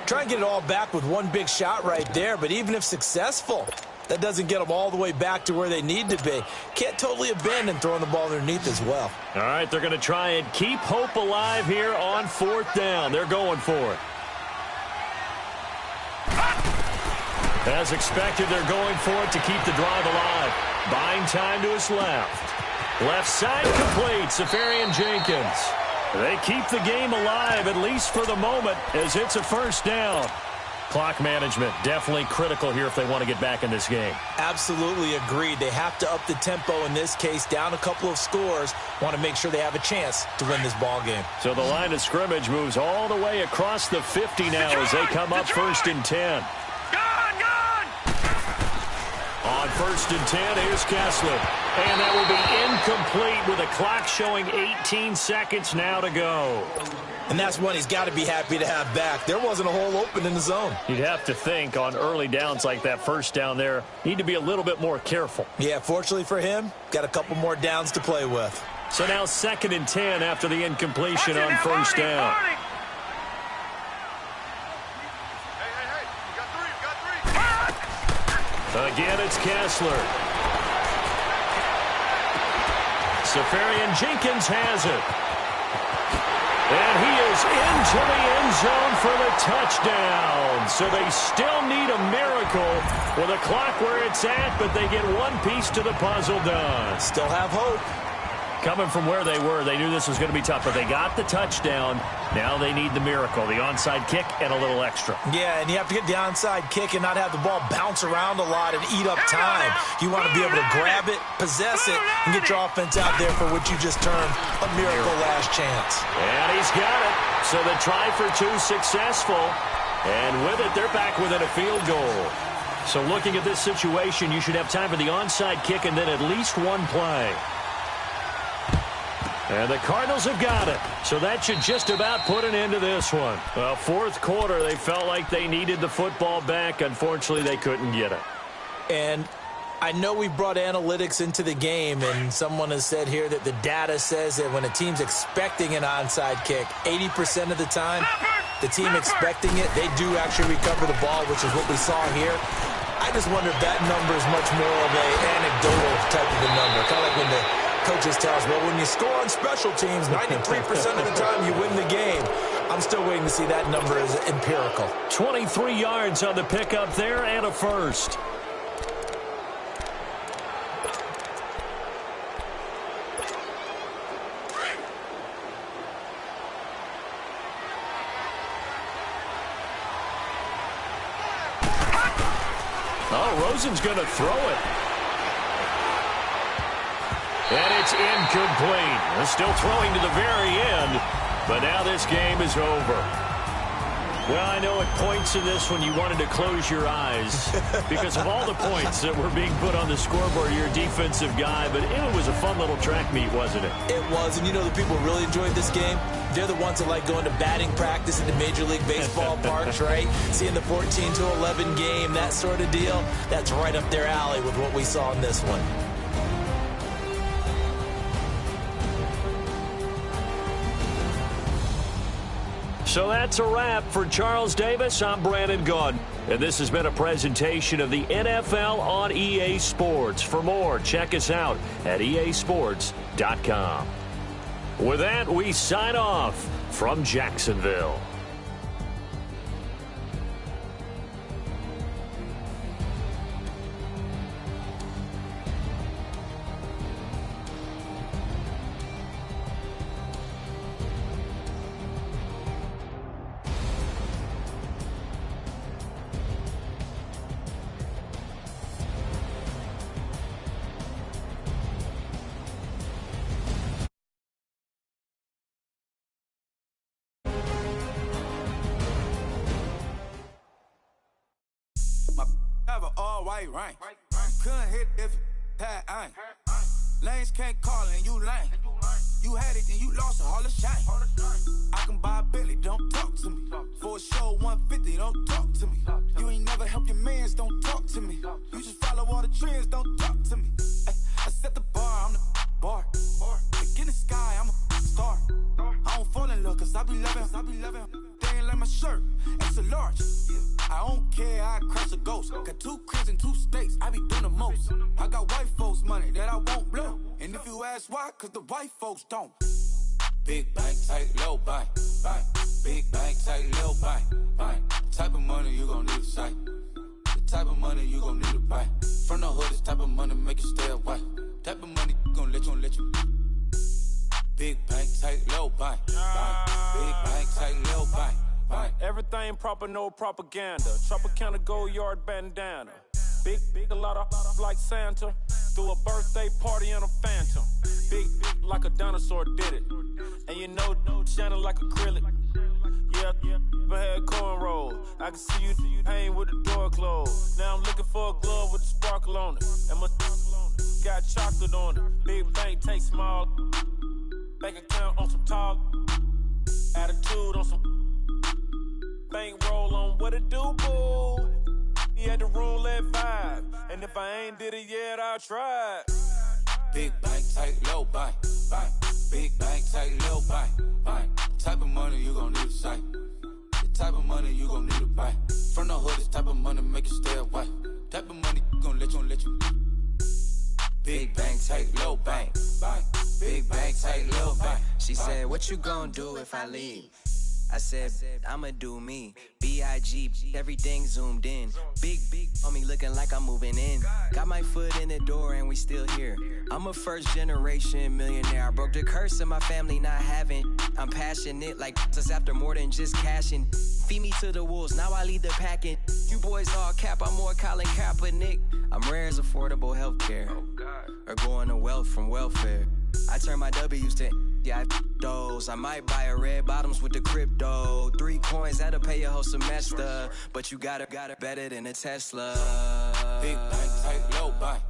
[SPEAKER 2] Try and get it all back with one big shot right there. But even if successful, that doesn't get them all the way back to where they need to be. Can't totally abandon throwing the ball underneath as well.
[SPEAKER 1] All right, they're going to try and keep hope alive here on 4th down. They're going for it. As expected, they're going for it to keep the drive alive. Buying time to his left. Left side complete, Safarian Jenkins. They keep the game alive, at least for the moment, as it's a 1st down. Clock management, definitely critical here if they want to get back in this game.
[SPEAKER 2] Absolutely agreed. They have to up the tempo in this case, down a couple of scores. Want to make sure they have a chance to win this ball game.
[SPEAKER 1] So the line of scrimmage moves all the way across the 50 now as they come up 1st and 10. On 1st and 10, here's Kessler. And that will be incomplete with a clock showing 18 seconds now to go.
[SPEAKER 2] And that's one he's got to be happy to have back. There wasn't a hole open in the zone.
[SPEAKER 1] You'd have to think on early downs like that first down there, need to be a little bit more careful.
[SPEAKER 2] Yeah, fortunately for him, got a couple more downs to play with.
[SPEAKER 1] So now 2nd and 10 after the incompletion on 1st down. Again, it's Kessler. Safarian Jenkins has it. And he is into the end zone for the touchdown. So they still need a miracle with a clock where it's at, but they get one piece to the puzzle done.
[SPEAKER 2] Still have hope.
[SPEAKER 1] Coming from where they were, they knew this was going to be tough, but they got the touchdown. Now they need the miracle, the onside kick and a little extra.
[SPEAKER 2] Yeah, and you have to get the onside kick and not have the ball bounce around a lot and eat up time. You want to be able to grab it, possess it, and get your offense out there for what you just termed a miracle last chance.
[SPEAKER 1] And he's got it. So the try for 2 successful. And with it, they're back within a field goal. So looking at this situation, you should have time for the onside kick and then at least one play. And the Cardinals have got it. So that should just about put an end to this one. Well, 4th quarter, they felt like they needed the football back. Unfortunately, they couldn't get it.
[SPEAKER 2] And I know we brought analytics into the game, and someone has said here that the data says that when a team's expecting an onside kick, 80% of the time, the team expecting it, they do actually recover the ball, which is what we saw here. I just wonder if that number is much more of an anecdotal type of a number. Kind of like when the coaches tell us, well, when you score on special teams, 93% of the time you win the game. I'm still waiting to see that number as empirical.
[SPEAKER 1] 23 yards on the pickup there and a first. Oh, Rosen's going to throw it. And it's incomplete. They're still throwing to the very end, but now this game is over. Well, I know at points in this one you wanted to close your eyes because of all the points that were being put on the scoreboard. You're a defensive guy, but it was a fun little track meet, wasn't it?
[SPEAKER 2] It was, and you know the people who really enjoyed this game? They're the ones that like going to batting practice at the Major League Baseball parks, right? Seeing the 14-11 game, that sort of deal. That's right up their alley with what we saw in this one.
[SPEAKER 1] So that's a wrap for Charles Davis. I'm Brandon Gaudin, and this has been a presentation of the NFL on EA Sports. For more, check us out at easports.com. With that, we sign off from Jacksonville.
[SPEAKER 4] White rank. Couldn't hit if it had ain't. Lanes can't call and you lame. You had it and you lost it, all the shame. I can buy a Billy, don't talk to me. For a show 150, don't talk to me. You ain't never helped your mans, don't talk to me. You just follow all the trends, don't talk to me. I set the bar, I'm the bar. Look in the sky, I'm a star. I don't fall in love cause I be loving. They ain't like my shirt, it's a large. I don't care, I crush a ghost. Got 2 cribs and 2 states, I be doing the most. I got white folks money that I won't blow. And if you ask why, cause the white folks don't. Big bank, tight, low bank, bank. Big bank, tight, low bank, bank. Type of money you gon' need a sight. The type of money you gon' need to buy. From the hood, this type of money make you stay away. Type of money gon' let you. Big bank, tight, low bank, bank. Big bank, tight, low bank,
[SPEAKER 5] Everything proper, no propaganda. Tropicana gold yard bandana. Big, a lot of like Santa. Threw a birthday party in a phantom. Big like a dinosaur did it. And you know, shining like acrylic. Yeah, I had cornrows. I can see you hang with the door closed. Now I'm looking for a glove with a sparkle on it. And my got chocolate on it. Big bank take small. Bank account on some talk. Attitude on some bank roll on what it do, boo. He had the roulette vibe. And if I ain't did it yet, I'll try.
[SPEAKER 4] Big bank, tight, low bank. Big bank, tight, low bank. Type of money you gon' need to sight. The type of money you gon' need to buy. From the hood, this type of money make you stay away. Type of money gon' let you. Big bank, tight, low bank. Big bank, tight, low bank.
[SPEAKER 6] She said, what you gon' do if I leave? I said, I'ma do me. B.I.G. Everything zoomed in. Big on me looking like I'm moving in. Got my foot in the door and we still here. I'm a first generation millionaire. I broke the curse of my family not having. I'm passionate like us after more than just cashing. Feed me to the wolves, now I lead the packing. You boys all cap, I'm more Colin Kaepernick. I'm rare as affordable healthcare. Or going to wealth from welfare. I turn my W's to those. I might buy a red bottoms with the crypto. 3 coins, that'll pay your whole semester. But you got it better than a Tesla.
[SPEAKER 4] Big bank, tight, low bank.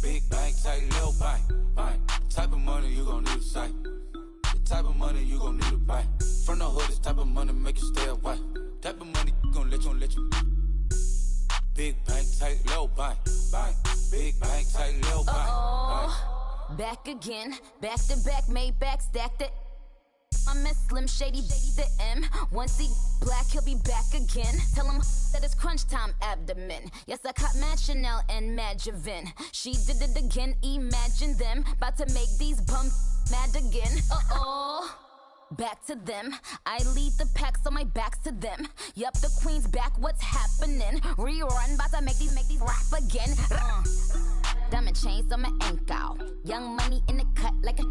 [SPEAKER 4] Big bank, tight, low bank. Type of money you gon' need to sight. The type of money you gon' need to buy. From the hood, this type of money make you stay away. Type of money gon' let you. Big bank, tight, low bank. Big bank, tight, low bank.
[SPEAKER 7] Back again, back to back, made back, stacked it. I'm a Slim Shady, the M. Once he black, he'll be back again. Tell him that it's crunch time abdomen. Yes, I caught Mad Chanel and Mad Javin. She did it again, imagine them. About to make these bums mad again. Back to them. I lead the pack, so my back's to them. Yup, the queen's back, what's happening? Rerun, about to make these rap again. Diamond chains on my ankle. Young money in the cut like a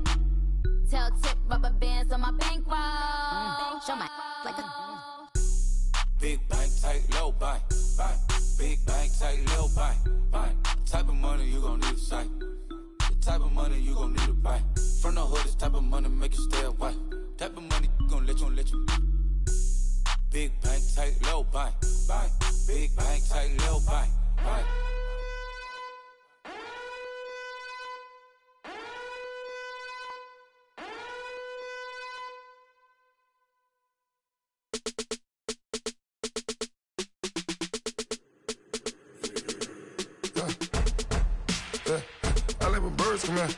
[SPEAKER 7] tail tip, rubber bands on my bankroll. Show my like a
[SPEAKER 4] Big bank, tight, low bank. Big bank, tight, low bank. Type of money you gon' need to sight. The type of money you gon' need to buy. From the hood, this type of money make you stay away. Type of money gon' let you. Big bank, tight, low bank. Big bank, tight, low bank.
[SPEAKER 8] I let my birds come in.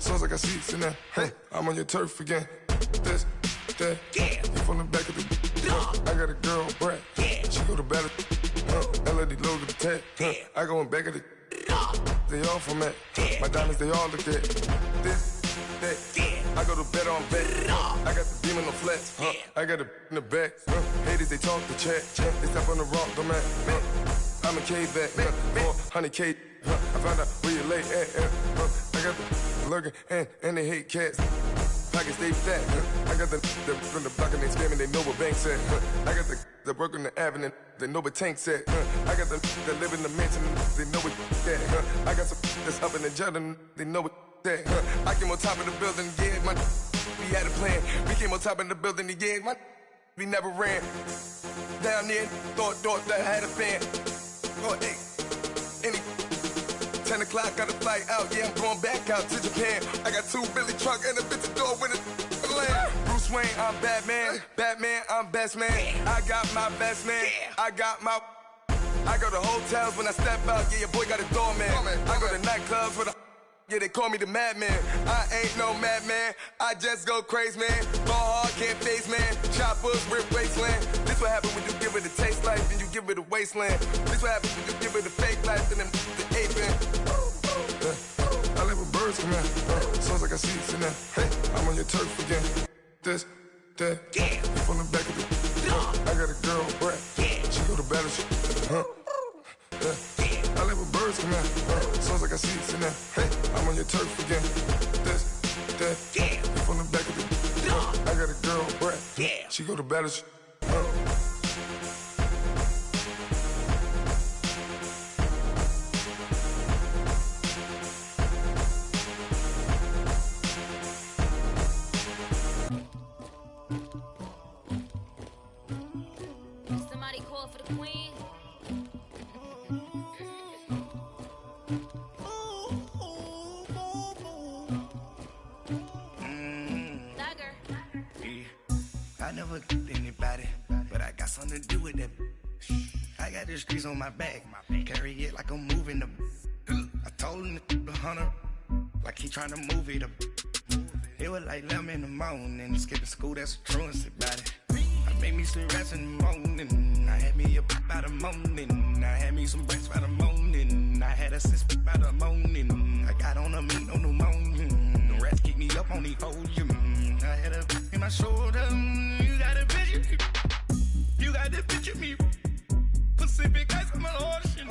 [SPEAKER 8] Sounds like I see seats in there. Hey, I'm on your turf again. This, that, yeah. You from the back of the I got a girl, Brad. Yeah. She go to battle. LED logo the tag. I go in back of the they all from that. My diamonds, they all look at this, that. I go to bed on bed. I got the demon on flats. I got it in the back. Haters, they talk the chat. They step on the rock, the man. I'm a caneisbac, 400K. I found out where you lay at. I got the lurking and they hate cats. Pockets stay fat. I got the from the block and they scamming, they know what banks at. I got the work on the avenue, they know what tanks at. I got the live in the mansion, they know what that. I got some that's up in the jungle, they know what that. I came on top of the building, yeah, my we had a plan. We came on top of the building, yeah, my we never ran. Down there, thought that had a fan. Oh, hey, any 10 o'clock, got a flight out, yeah, I'm going back out to Japan. I got 2 Billy truck and a bitch door with a land. Bruce Wayne, I'm Batman. Batman, I'm best man. I got my best man. I go to hotels when I step out, yeah, your boy got a doorman. I go to nightclubs with a yeah, they call me the madman. I ain't no madman, I just go crazy, man. Ball hard, can't face, man. Choppers, rip wasteland. This what happen when you give it a taste life and you give it a wasteland. This what happen when you give it a fake life and then the ape in. I let my birds come in. Sounds like I see seats in there. Hey, I'm on your turf again. This, that, yeah. You from the back of the I got a girl, Brad. She go to battle, I let my birds come in. Sounds like I see seats in there. Hey, I'm on your turf again. This, that, yeah. You from the back of the I got a girl, Brad. She go to battle,
[SPEAKER 4] I never anybody, but I got something to do with that. I got the streets on my back, carry it like I'm moving the. I told him the hunter, like he trying to move it up. It was like 11 in the morning, skipping school, that's a truancy about it. I made me some rest in the morning, I had me up by the morning. I had me some breaks by the morning, I had a sis by the morning. I got on a meat, no pneumonia, the rats keep me up on the folium. I had a in my shoulder, you got a picture me, you got the picture me. Pacific ice on my ocean,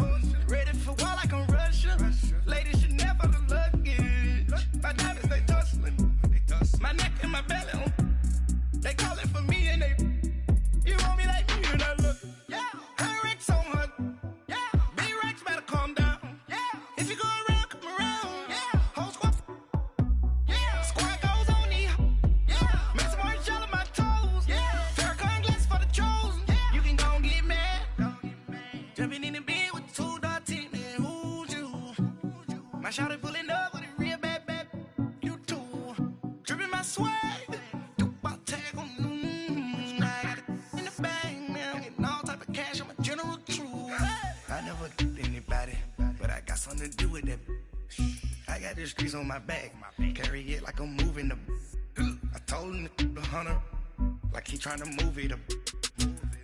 [SPEAKER 4] ready for war like I'm Russia. Ladies should never the luggage, my diamonds they tussling. My neck and my belly on. They call it for me and they. You want me like me and I look. Yeah. Her Rex on her. Yeah. Big Rex better calm down. Yeah. If you go around, come around. Yeah. Whole squad. Yeah. Squad goes on me. Yeah. Make some orange gel on my toes. Yeah. Farrakhan glass for the chosen. Yeah. You can go and get mad. Jumping in the bed with 2 dark teeth, man. Who's you? My shawty pulling up with a real bad. You too. Dripping my swag. Do my tag on. I got it in the bag, man. I'm getting all type of cash. I'm a general true. I never did anybody, but I got something to do with that. I got the streets on my back, carry it like I'm moving the. I told him the hunter, like he trying to move it up.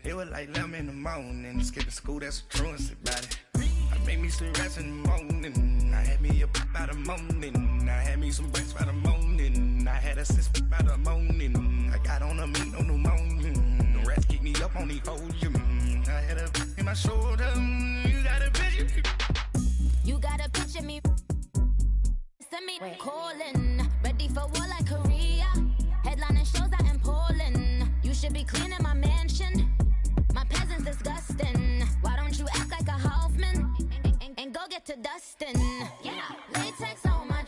[SPEAKER 4] It was like 11 in the morning, skipping school, that's a truancy about it. I made me some rest in the morning, I had me up by the morning. I had me some breaks by the morning, I had a sis by the morning. I got on a meat, no pneumonia, the rats keep me up on the folium. I had a in my shoulder, you got a picture me.
[SPEAKER 7] You got a picture me. Send me calling, ready for war like Korea. Headlining shows out in Poland. You should be cleaning my mansion. My peasants disgusting. Why don't you act like a Hoffman and go get to dustin'? Yeah, latex on my.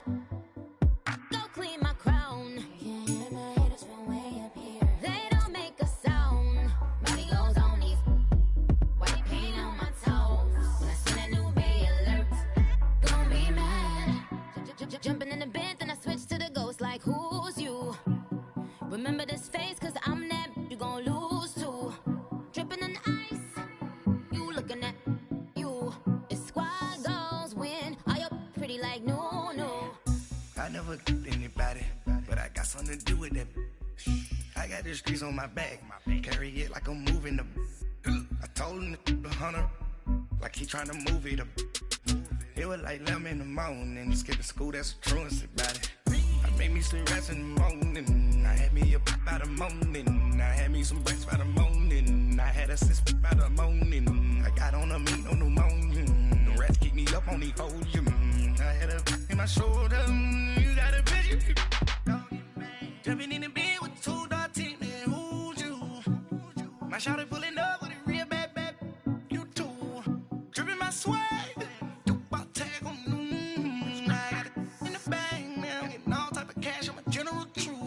[SPEAKER 7] Go clean my crown. Can't hear my haters from way up here. They don't make a sound. Body goes on these. White paint on my toes. When I see that new bay alert, gon' be mad. Jumping in the bed, then I switch to the ghost like who's you? Remember this face, cause I'm that you gon' lose too. Dripping in ice, you looking at you. It's squad goals win. Are you pretty like no?
[SPEAKER 4] I never did anybody, but I got something to do with that. I got the streets on my back, carry it like I'm moving the. I told him the hunter, like he trying to move it up. It was like 11 in the morning, skipping school, that's a truancy about it. I made me some rest in the morning, I had me up by the morning. I had me some breaks by the morning, I had a sis by the morning. I got on a meat, no pneumonia, the rats keep me up on the folium. I had a in my shoulder, you got a picture. Jumping in the bed with 2 dark teeth, man, who's you? My shawty pulling up with a real bad. You too. Dripping my swag. Do my tag on. I got it in the bag, man. I'm getting all type of cash. I'm a general true.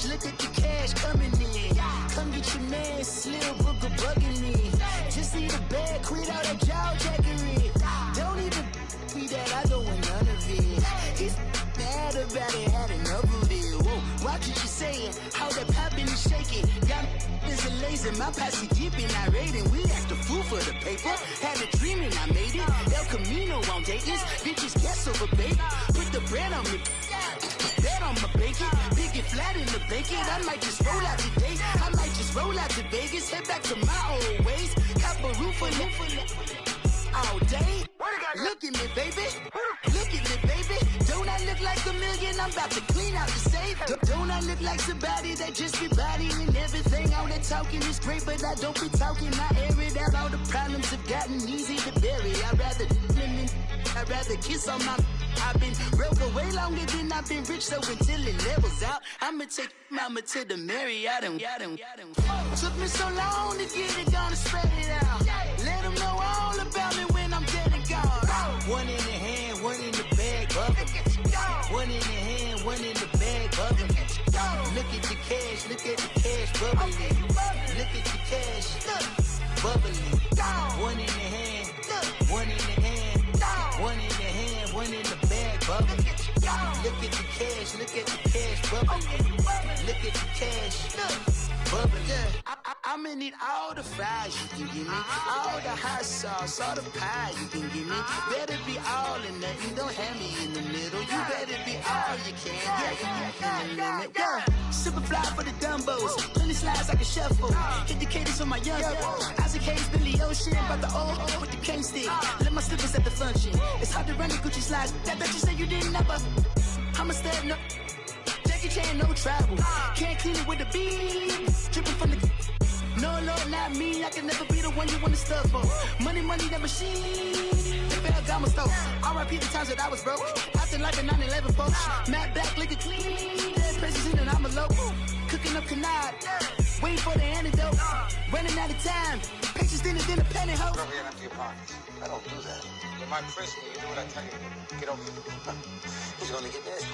[SPEAKER 9] Look at the cash coming in. Come get your man, Slim Booker bugging me. Just need a bag, quit all that jaw jackery. Don't even be that, I don't want none of it. He's mad about it, had enough of it. Whoa, watch what you saying, how that poppin' and shaking. Got is a laser, my posse deep and I raiding. We act the fool for the paper. Had a dream and I made it. El Camino on Dayton's. Bitches guess over baby. Put the bread on me. Bet on my bacon. Big and flat in the bacon. I might just roll out today. I might just roll out to Vegas. Head back to my old ways. Cop a roof for all day. Look at me, baby. Look at me, baby. Don't I look like a million? I'm about to clean out the safe. Don't I look like somebody that just be bodying everything? All that talking is great, but I don't be talking. I air it out. All the problems have gotten easy to bury. I'd rather kiss on my. I've been broke way longer than I've been rich, so until it levels out, I'ma take mama to the Marriott and took me so long to get it, gonna spread it out. Let them know all about me when I'm dead and gone. One in the hand, one in the bag, bubbling. One in the hand, one in the bag, bubbling. Look at the cash, look at the cash, bubbling. Look at the cash, bubbling. One in the hand, one in the hand, one in the hand, one in the bag, bubbling. Look at the cash, look at the cash, bubbling. Look at the cash, bubbling. I'm gonna need all the fries you can give me, all the hot sauce, all the pie you can give me. Better be all in nothing, don't have me in the middle. You better be all you can, yeah. Super fly for the Dumbos, plenty slides like a shuffle. Hit the cadence on my young Isaac Hayes, Billy Ocean, but the old with the cane stick. Let my slippers at the function. It's hard to run the Gucci slides. That you said you didn't never. I'm a step no. Jackie Chan, no travel. Can't clean it with the beat. Dripping from the. No, Lord, not me. I can never be the one you want to stuff for. Money, that machine. They fell down my stove. R.I.P. the times that I was broke. Acting like a 9/11 folks. Matte black, liquor clean. Dead presses in and I'm a local. Cooking up canard. Waiting for the antidote. Running out of time. Patience than a pantyhose.
[SPEAKER 10] Over here and empty your pockets. I don't do that. In my prison, you do what I tell you. Get over here. He's gonna get this.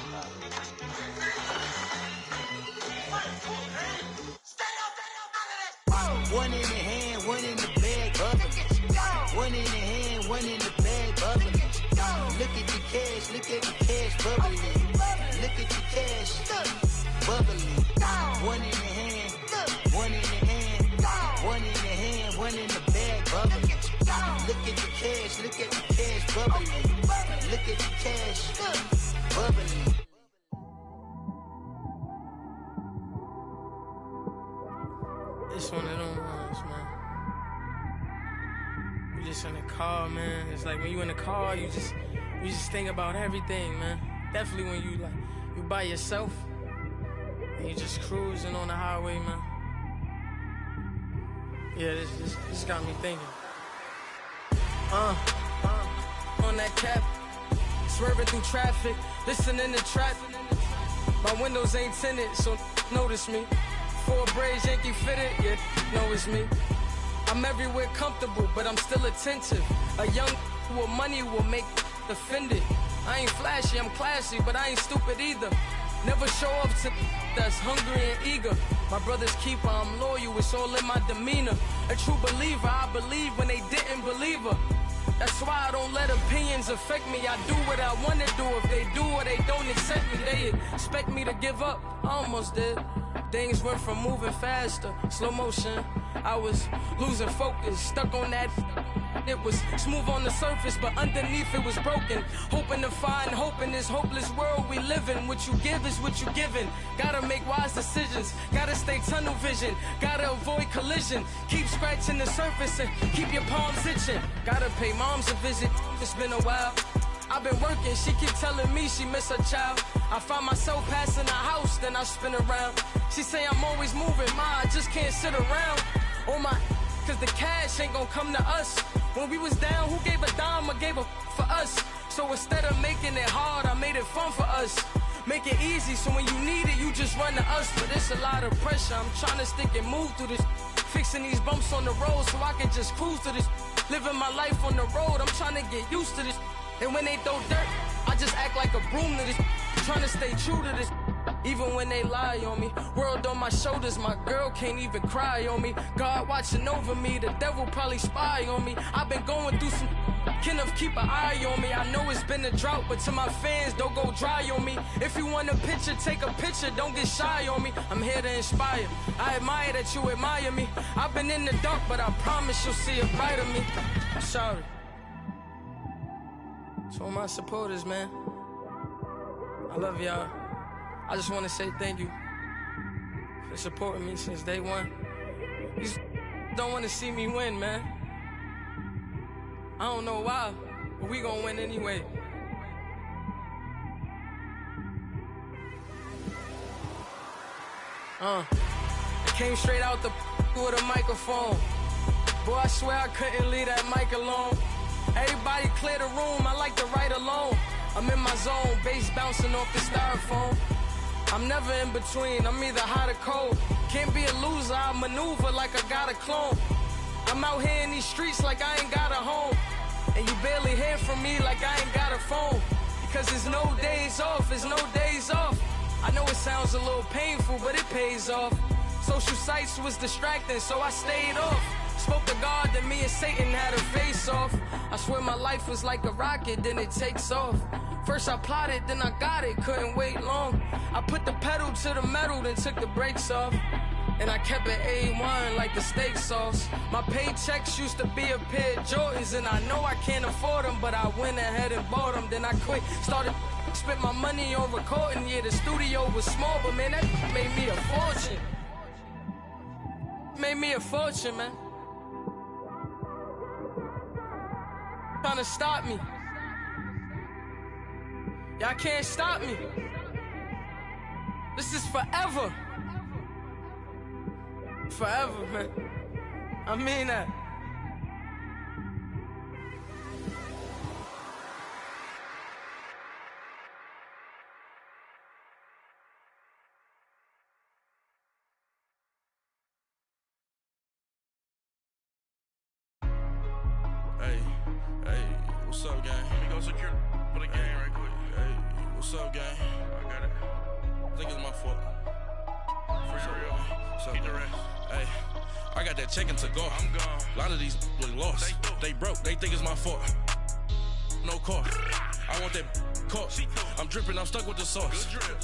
[SPEAKER 9] One in the hand, one in the bag, bubbling. One in the hand, one in the bag, bubbling. Look at the cash, look at the cash, bubbling. Look at the cash, bubbling. One in the hand, one in the hand, one in the hand, one in the bag, bubbling. Look at the cash, look at the cash, bubbling. Look at the cash, bubbling.
[SPEAKER 11] It's one of them ones, man. You just in the car, man. It's like when you in the car, you just think about everything, man. Definitely when you by yourself and you just cruising on the highway, man. Yeah, this got me thinking. On that cap, swerving through traffic, listening to trap. My windows ain't tinted, so notice me. 4 braids, Yankee fitted, yeah, know it's me. I'm everywhere comfortable, but I'm still attentive. A young with money will make offended. I ain't flashy, I'm classy, but I ain't stupid either. Never show up to that's hungry and eager. My brother's keeper, I'm loyal, it's all in my demeanor. A true believer, I believe when they didn't believe her. That's why I don't let opinions affect me. I do what I want to do. If they do or they don't accept me, they expect me to give up. I almost did. Things went from moving faster, slow motion. I was losing focus, stuck on that. It was smooth on the surface, but underneath it was broken. Hoping to find hope in this hopeless world we live in. What you give is what you given. Gotta make wise decisions. Gotta stay tunnel vision. Gotta avoid collision. Keep scratching the surface and keep your palms itching. Gotta pay moms a visit. It's been a while. I've been working, she keep telling me she miss her child. I find myself passing the house, then I spin around. She say I'm always moving, ma, I just can't sit around. Oh my, cause the cash ain't gonna come to us. When we was down, who gave a dime or gave a for us? So instead of making it hard, I made it fun for us. Make it easy, so when you need it, you just run to us. But it's a lot of pressure, I'm trying to stick and move through this. Fixing these bumps on the road so I can just cruise to this. Living my life on the road, I'm trying to get used to this. And when they throw dirt, I just act like a broom to this. Trying to stay true to this. even when they lie on me. World on my shoulders, my girl can't even cry on me. God watching over me, the devil probably spy on me. I've been going through some, Kenneth keep an eye on me. I know it's been a drought, but to my fans, don't go dry on me. If you want a picture, take a picture, don't get shy on me. I'm here to inspire, I admire that you admire me. I've been in the dark, but I promise you'll see a bright of me. I'm sorry. To all my supporters, man, I love y'all. I just want to say thank you for supporting me since day one. These don't want to see me win, man. I don't know why, but we gonna win anyway. I came straight out the with a microphone. Boy, I swear I couldn't leave that mic alone. Everybody clear the room, I like to write alone. I'm in my zone, bass bouncing off the styrofoam. I'm never in between, I'm either hot or cold. Can't be a loser, I maneuver like I got a clone. I'm out here in these streets like I ain't got a home. And you barely hear from me like I ain't got a phone. Because there's no days off, there's no days off. I know it sounds a little painful, but it pays off. Social sites was distracting, so I stayed off. Spoke to God, then me and Satan had a face off. I swear my life was like a rocket, then it takes off. First I plotted, then I got it, couldn't wait long. I put the pedal to the metal, then took the brakes off. And I kept it A1 like the steak sauce. My paychecks used to be a pair of Jordans, and I know I can't afford them, but I went ahead and bought them. Then I quit, started spent my money on recording. Yeah, the studio was small, but man, that made me a fortune. Made me a fortune, man. Trying to stop me. Y'all can't stop me. This is forever. Forever, man. I mean that.
[SPEAKER 12] What's up, gang? Let me go secure for the game right quick. Hey, what's up, gang? I got it. I think it's my fault. For real. So, keep the rest. Hey, I got that check-in to go. I'm gone. A lot of these look lost. They broke. They think it's my fault. No car. I want that caught. I'm dripping. I'm stuck with the sauce. Good drip.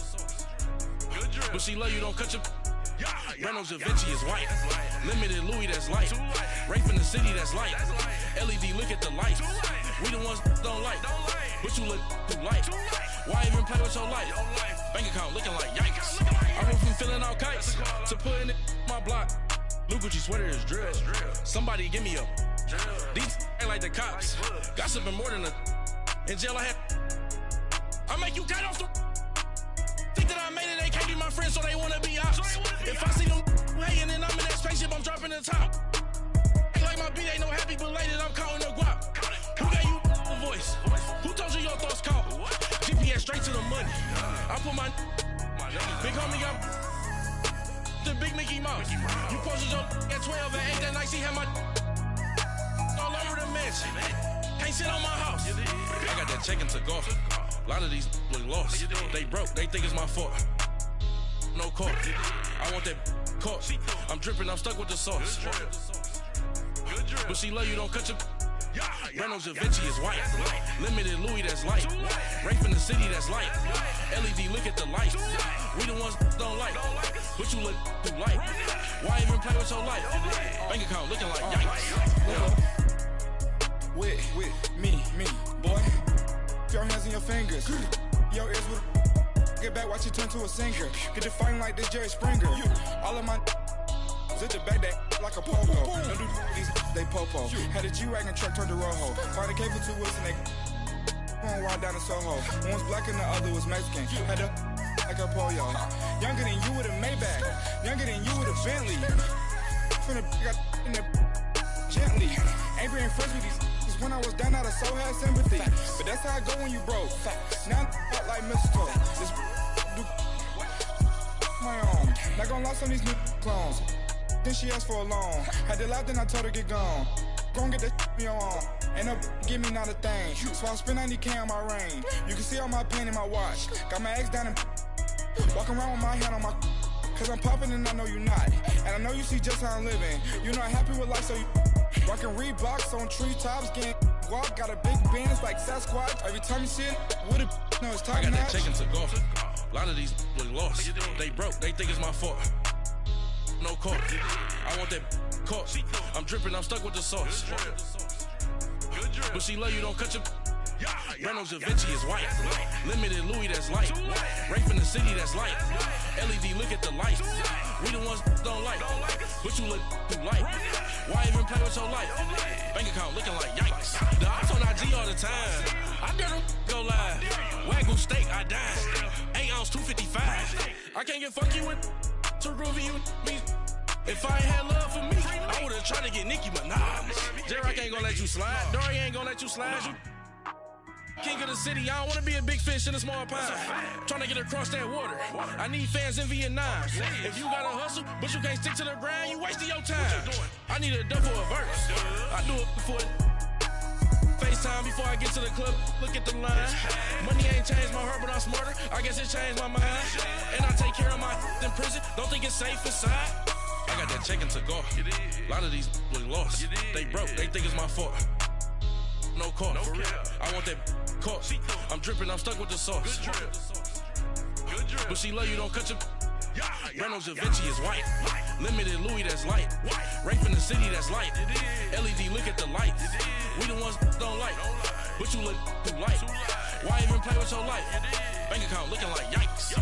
[SPEAKER 12] Good drip. But she love you. Don't cut your... Reynolds Da Vinci is white. Limited Louis, that's light. Rape in the city, that's light. LED, look at the light. We the ones don't like. But you look too light. Why even play with your life? Bank account looking like yikes. I went from filling out kites to putting it my block. Blue Gucci sweater is drill. Somebody give me a. These ain't like the cops. Gossiping more than a. In jail I had. I make you cut off the. Think that I made it, they can't be my friends, so they wanna be ops. If I see them hating and I'm in that spaceship, I'm dropping the top. Ain't like my beat, ain't no happy belated, I'm counting the guap. Who gave you a voice? Who told you your thoughts count? GPS straight to the money. I put my big homie up the big Mickey Mouse. You posted your at 12 and 8 that night, she had my all over the mansion. Can't sit on my house. I got that check-in to golf. A lot of these look lost. They broke, they think it's my fault. No car. I want that caught. I'm dripping, I'm stuck with the sauce. But she love you, don't cut your. Reynolds Da Vinci is white. Limited Louis, that's light. Rape in the city, that's light. LED, look at the light. We the ones don't like. But you look too light. Why even play with your life? Bank account looking like yikes.
[SPEAKER 13] With me, boy. Your hands in your fingers. Your ears with get back, watch you turn to a singer. Get the fighting like this Jerry Springer. All of my zit the back that like a popo. Don't do these they popo. Had a G-Wagon truck turned to Rojo. Find a cable 2 wheels and they going wild down in Soho. One was black and the other was Mexican. Had a like a pollo. Younger than you with a Maybach. Younger than you with a Bentley. From the got in the gently. Ain't being friends with these. When I was down, I so had sympathy. But that's how I go when you broke. Now I'm like mistletoe. This do my own. Not gonna lost on these new clones. Then she asked for a loan. Had to laugh, then I told her get gone. Gon' get that me on. Ain't no give me not a thing. So I spend 90K on my ring. You can see all my pain in my watch. Got my ex down in Walking around with my hand on my, cause I'm popping and I know you not. And I know you see just how I'm living. You're not happy with life, so you rockin' Reeboks on treetops, getting guap, got a big Benz like Sasquatch. Every time you see it, with it, no, it's top
[SPEAKER 12] I got
[SPEAKER 13] notch.
[SPEAKER 12] that chicken to golf. A lot of these look lost. They broke, they think it's my fault. No court. I want that caught. I'm dripping, I'm stuck with the sauce. But she love you, don't cut your. Reynolds Da Vinci is white. Limited Louis, that's light. Rape in the city, that's light. LED, look at the light. We the ones don't like. But you look too light. Why even play with your life? Bank account looking like yikes. The ops on IG all the time. I dare them go live. Wagyu steak, I dine. 8 ounce, 255. I can't get fuck you with too groovy you me. If I ain't had love for me, I would've tried to get Nicki Minaj. J-Rock ain't gonna let you slide. Dory ain't gonna let you slide. You king of the city, I don't wanna be a big fish in a small pond. Trying to get across that water. I need fans in Vietnam. If you gotta hustle, but you can't stick to the grind, you wasting your time. I need a double a verse. I do it before FaceTime before I get to the club. Look at the line. Money ain't changed my heart, but I'm smarter. I guess it changed my mind. And I take care of my in prison. Don't think it's safe inside. I got that chicken to go. A lot of these look lost. They broke, they think it's my fault. No court. I want that caught. I'm dripping, I'm stuck with the sauce. But she love you, don't cut your. Reynolds Da Vinci is white. Limited Louis, that's light. Rape in the city, that's light. LED, look at the light. We the ones don't like. But you look too light. Why even play with your life? Bank account looking like yikes.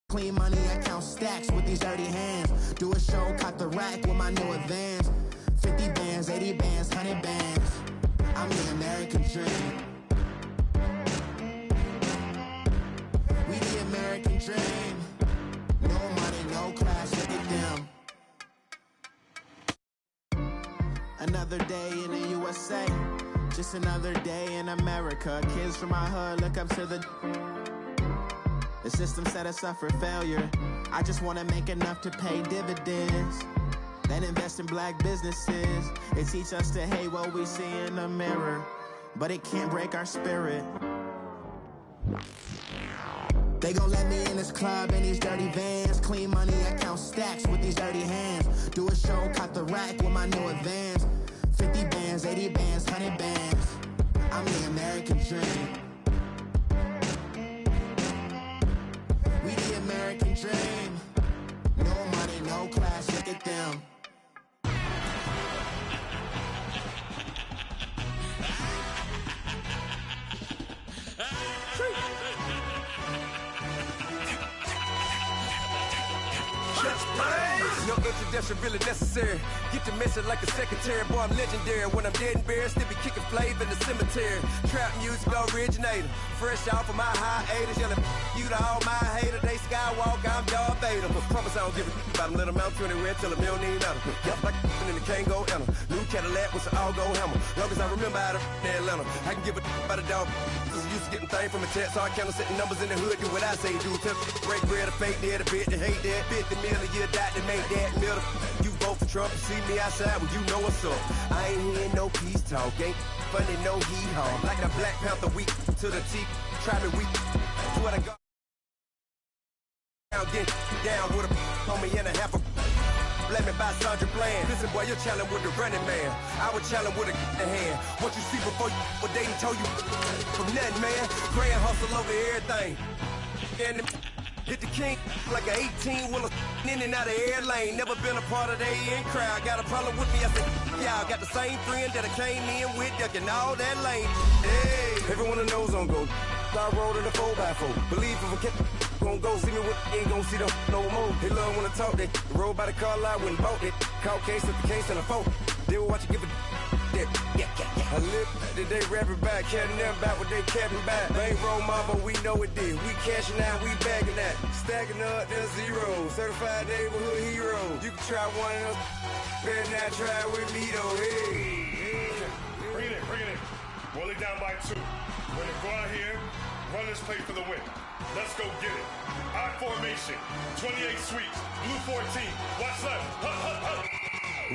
[SPEAKER 9] Clean money, I count stacks with these dirty hands. Do a show, caught the rack with my new advance. 50 bands, 80 bands, 100 bands. I'm the American dream. We the American dream. No money, no class, look at them. Another day in the USA. Just another day in America. Kids from my hood look up to the system set us up for failure. I just want to make enough to pay dividends. Then invest in black businesses. They teach us to hate what we see in the mirror, but it can't break our spirit. They gon' let me in this club in these dirty vans. Clean money, I count stacks with these dirty hands. Do a show, caught the rack with my new advance. 50 bands, 80 bands, 100 bands. I'm the American dream. We the American dream. No money, no class, look at them.
[SPEAKER 14] No introduction really necessary. Get the message like a secretary. Boy, I'm legendary. When I'm dead and buried, still be kicking flavor in the cemetery. Trap music originator. Fresh off of my hiatus. Yelling you to all my haters. They skywalk, I'm Darth Vader. Promise I don't give a about them. Let them out 20 red till them don't need nothing. Yup, like in the can't go enter. New Cadillac with an all-gold hammer. Long as I remember out of Atlanta. I can give a about a dog. Cause I'm used to getting things from a text. So I count setting numbers in the hood. Do what I say do. Break bread, a fake dead, a bit to hate that. 50 million, you die to make that middle. You vote for Trump, you see me outside, well, you know what's up. I ain't hearing no peace talk, ain't funny, no hee-haw. Like the Black Panther, weak to the teeth. Try me weak, swear to God. Get down with a homie and a half a. Let me buy Sandra Bland. Listen, boy, you're challenging with the running man. I was challenging with a hand. What you see before you, what they told you from nothing, man. Grand hustle over everything. And hit the king like an 18-wheeler in and out of air lane. Never been a part of the in crowd. Got a problem with me, I said, y'all got the same friend that I came in with, ducking all that lane. Hey, everyone knows on go. I rolled in a 4x4. Believe if a kid gon' go see me with ain't gon' see them no more. They love when I talk, they roll by the car lot when bought it. Caught case at the case and a phone. They will watch you give a that. I live that they rapping back, catching them back what they capping back. They ain't roll mama, we know it did. We cashing out, we bagging that. Stacking up, there's zero. Certified neighborhood hero. You can try one of those, better not try with me though. Hey.
[SPEAKER 15] Bring it in. Roll it down by 2. We're gonna go out here, run this play for the win. Let's go get it. I formation, 28 sweeps, blue 14. Watch left. Hut.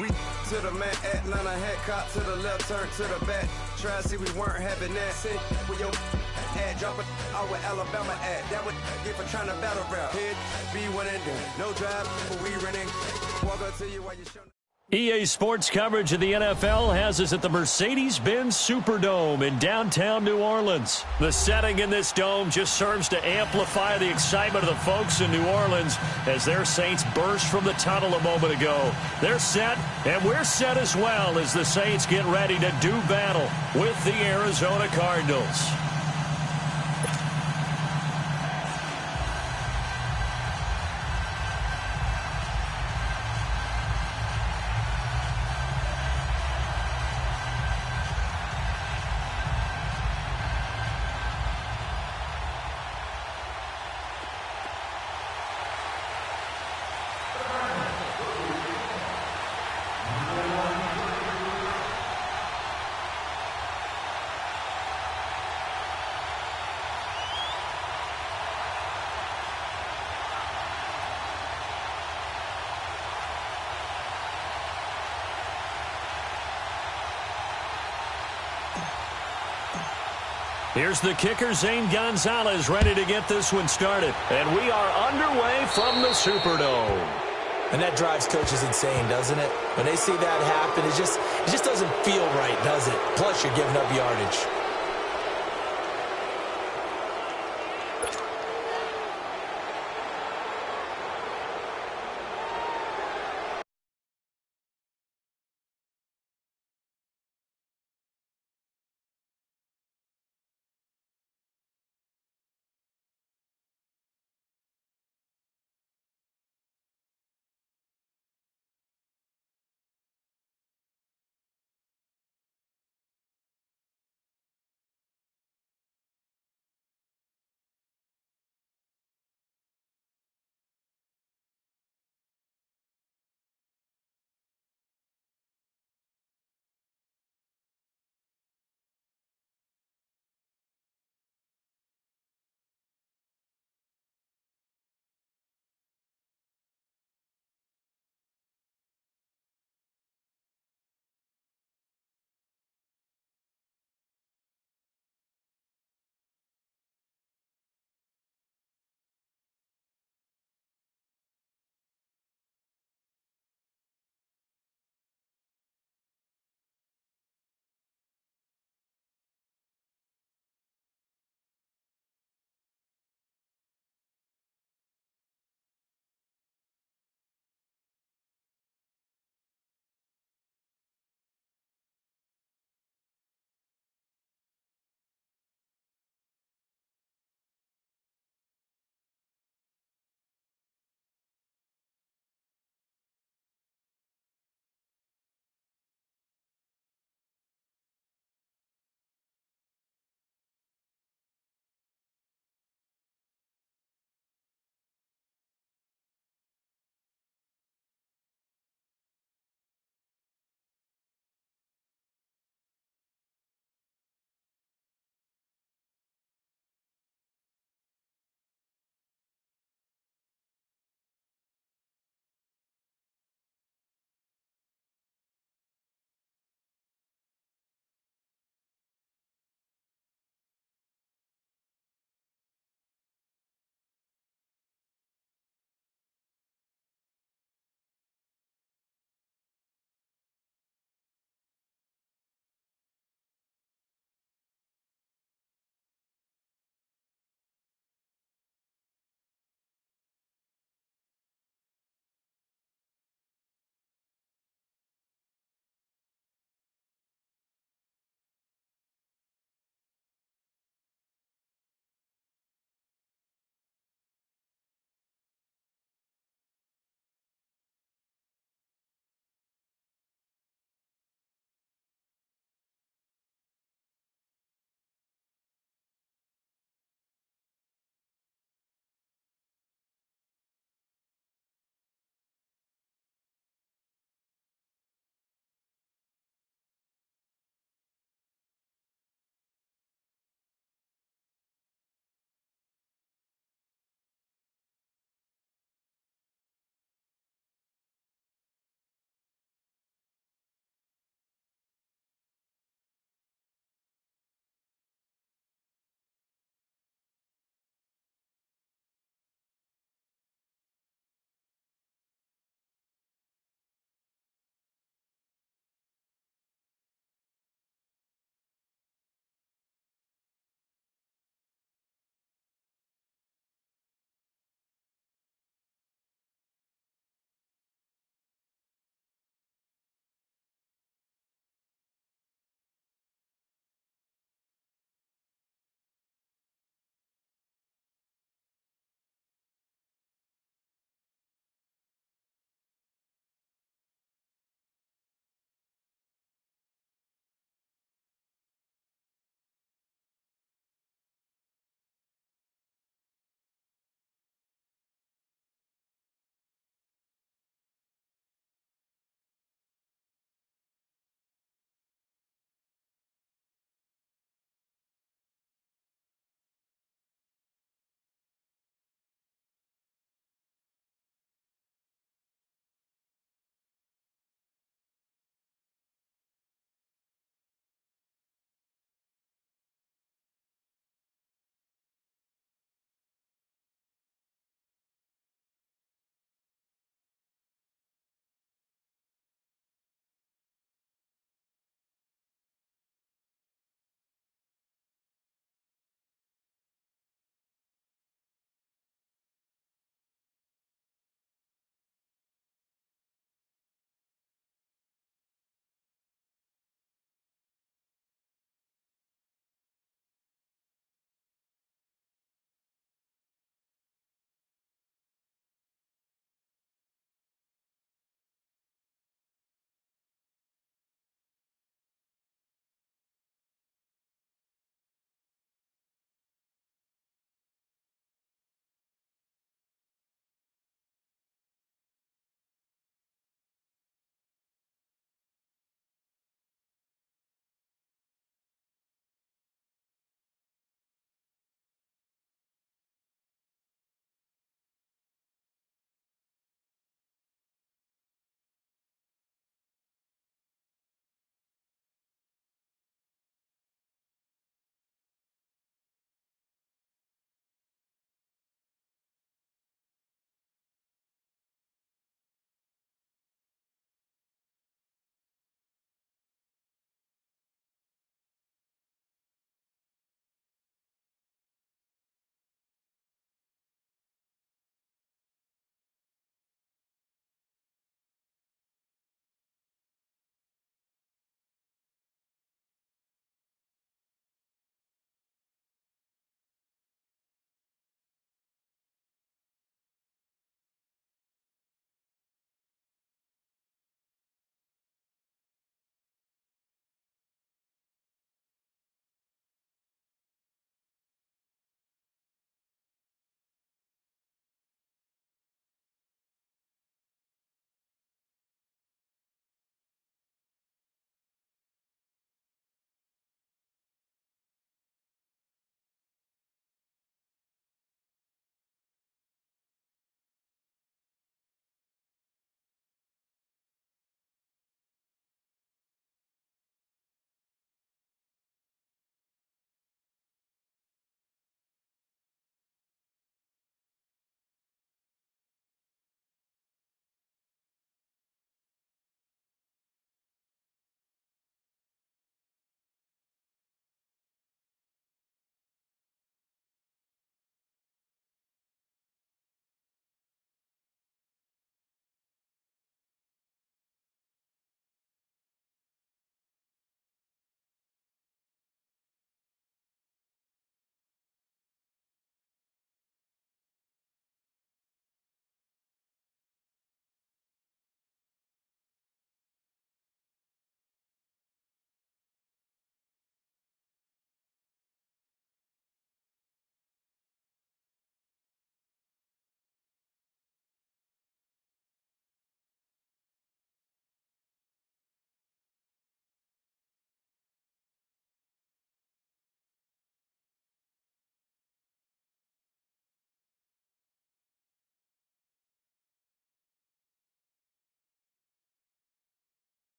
[SPEAKER 14] We to the man, Atlanta hat cop to the left, turn to the back. Try to see we weren't having that. Send with your ad, drop it out with Alabama ad. That would get for trying to battle rap. Head, be one and done. No drive, but we running. Walk up to you while you show.
[SPEAKER 1] EA Sports coverage of the NFL has us at the Mercedes-Benz Superdome in downtown New Orleans. The setting in this dome just serves to amplify the excitement of the folks in New Orleans as their Saints burst from the tunnel a moment ago. They're set, and we're set as well as the Saints get ready to do battle with the Arizona Cardinals. Here's the kicker, Zane Gonzalez, ready to get this one started. And we are underway from the Superdome.
[SPEAKER 2] And that drives coaches insane, doesn't it? When they see that happen, it just doesn't feel right, does it? Plus, you're giving up yardage.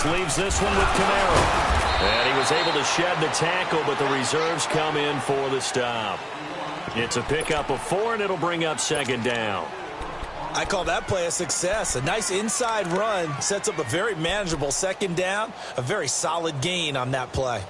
[SPEAKER 1] Defense leaves this one with Camaro. And he was able to shed the tackle, but the reserves come in for the stop. It's a pickup of 4, and it'll bring up second down.
[SPEAKER 2] I call that play a success. A nice inside run sets up a very manageable second down, a very solid gain on that play.